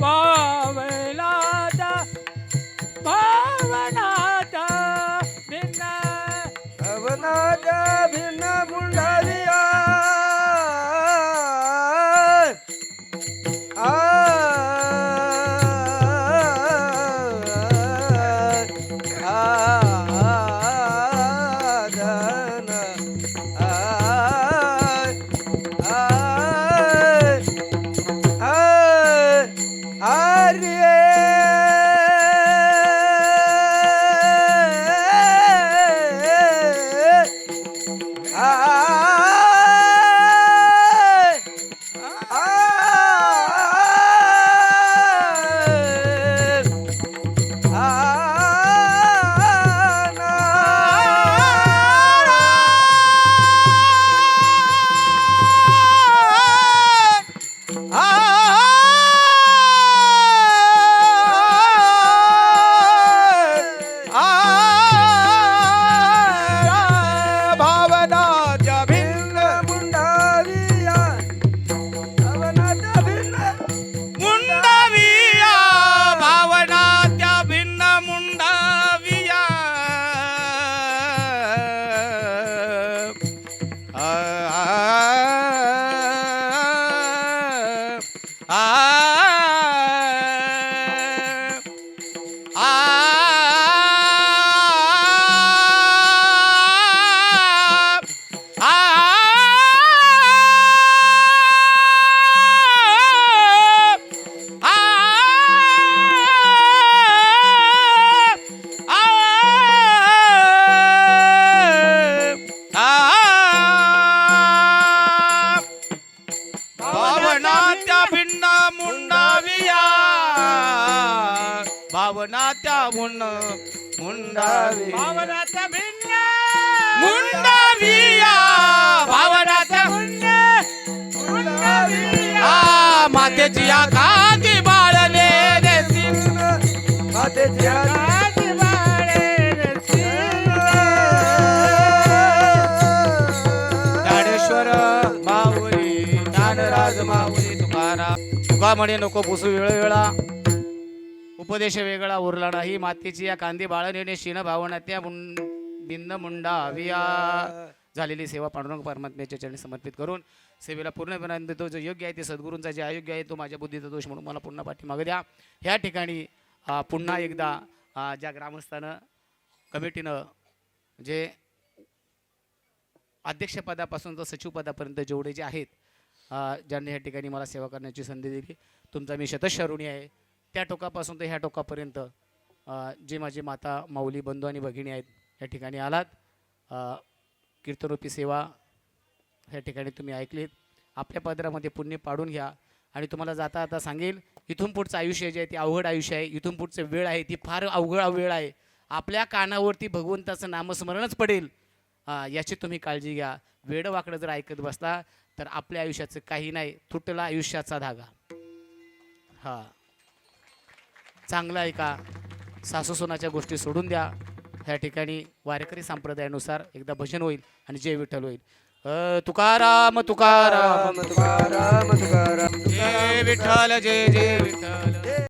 पावलाचा भावनाचा भिन्न भवनाच्या भिन्न मुंडाविया आ आ भावना त्या भिन्न मुंडाविया भावना त्या मुंडावी भावनाचा भिन्न मुंडाविया भावना त्या आ मातेची आखाती बाळले देसी मातेची राज बाळे ज्ञानेश्वर माऊली ज्ञानराज माऊली तुका म्हणे नको पुसू वेळोवेळा उपदेश वेगळा उरला नाही मातेची या कांदी बाळनेने शिन भावना त्या भिन्न मुंडा हविया झालेली सेवा पांडुरंग परमात्म्याच्या चरणी समर्पित करून सेवेला पूर्णपणे देतो जो योग्य आहे ते सद्गुरूंचा जे अयोग्य आहे तो माझ्या बुद्धीचा दोष म्हणून मला पुन्हा पाठीमागे द्या ह्या ठिकाणी पुन्हा एकदा ज्या ग्रामस्थानं कमिटीनं जे अध्यक्षपदापासून तर सचिवपदापर्यंत जेवढे जे आहेत ज्यांनी ह्या ठिकाणी मला सेवा करण्याची संधी दिली तुमचा मी शतश ऋणी आहे त्या टोकापासून तर ह्या टोकापर्यंत जे माझे माता माऊली बंधू आणि भगिनी आहेत या ठिकाणी आलात कीर्तनरूपी सेवा ह्या ठिकाणी तुम्ही ऐकलीत आपल्या पदरामध्ये पुण्य पाडून घ्या आणि तुम्हाला जाता आता सांगेल इथून पुढचं आयुष्य जे आहे ते अवघड आयुष्य आहे इथून पुढचं वेळ आहे ती फार अवघड वेळ आहे आपल्या कानावरती भगवंताचं नामस्मरणच पडेल याची तुम्ही काळजी घ्या वेडं वाकडं जर ऐकत बसला तर आपल्या आयुष्याचं काही नाही तुटला आयुष्याचा धागा हा चांगला ऐका सासू सोनाच्या गोष्टी सोडून द्या ह्या ठिकाणी वारकरी संप्रदायानुसार एकदा भजन होईल आणि जय विठ्ठल होईल तुकाराम तुकाराम तुकाराम तुकाराम जय विठ्ठल जय जय विठ्ठल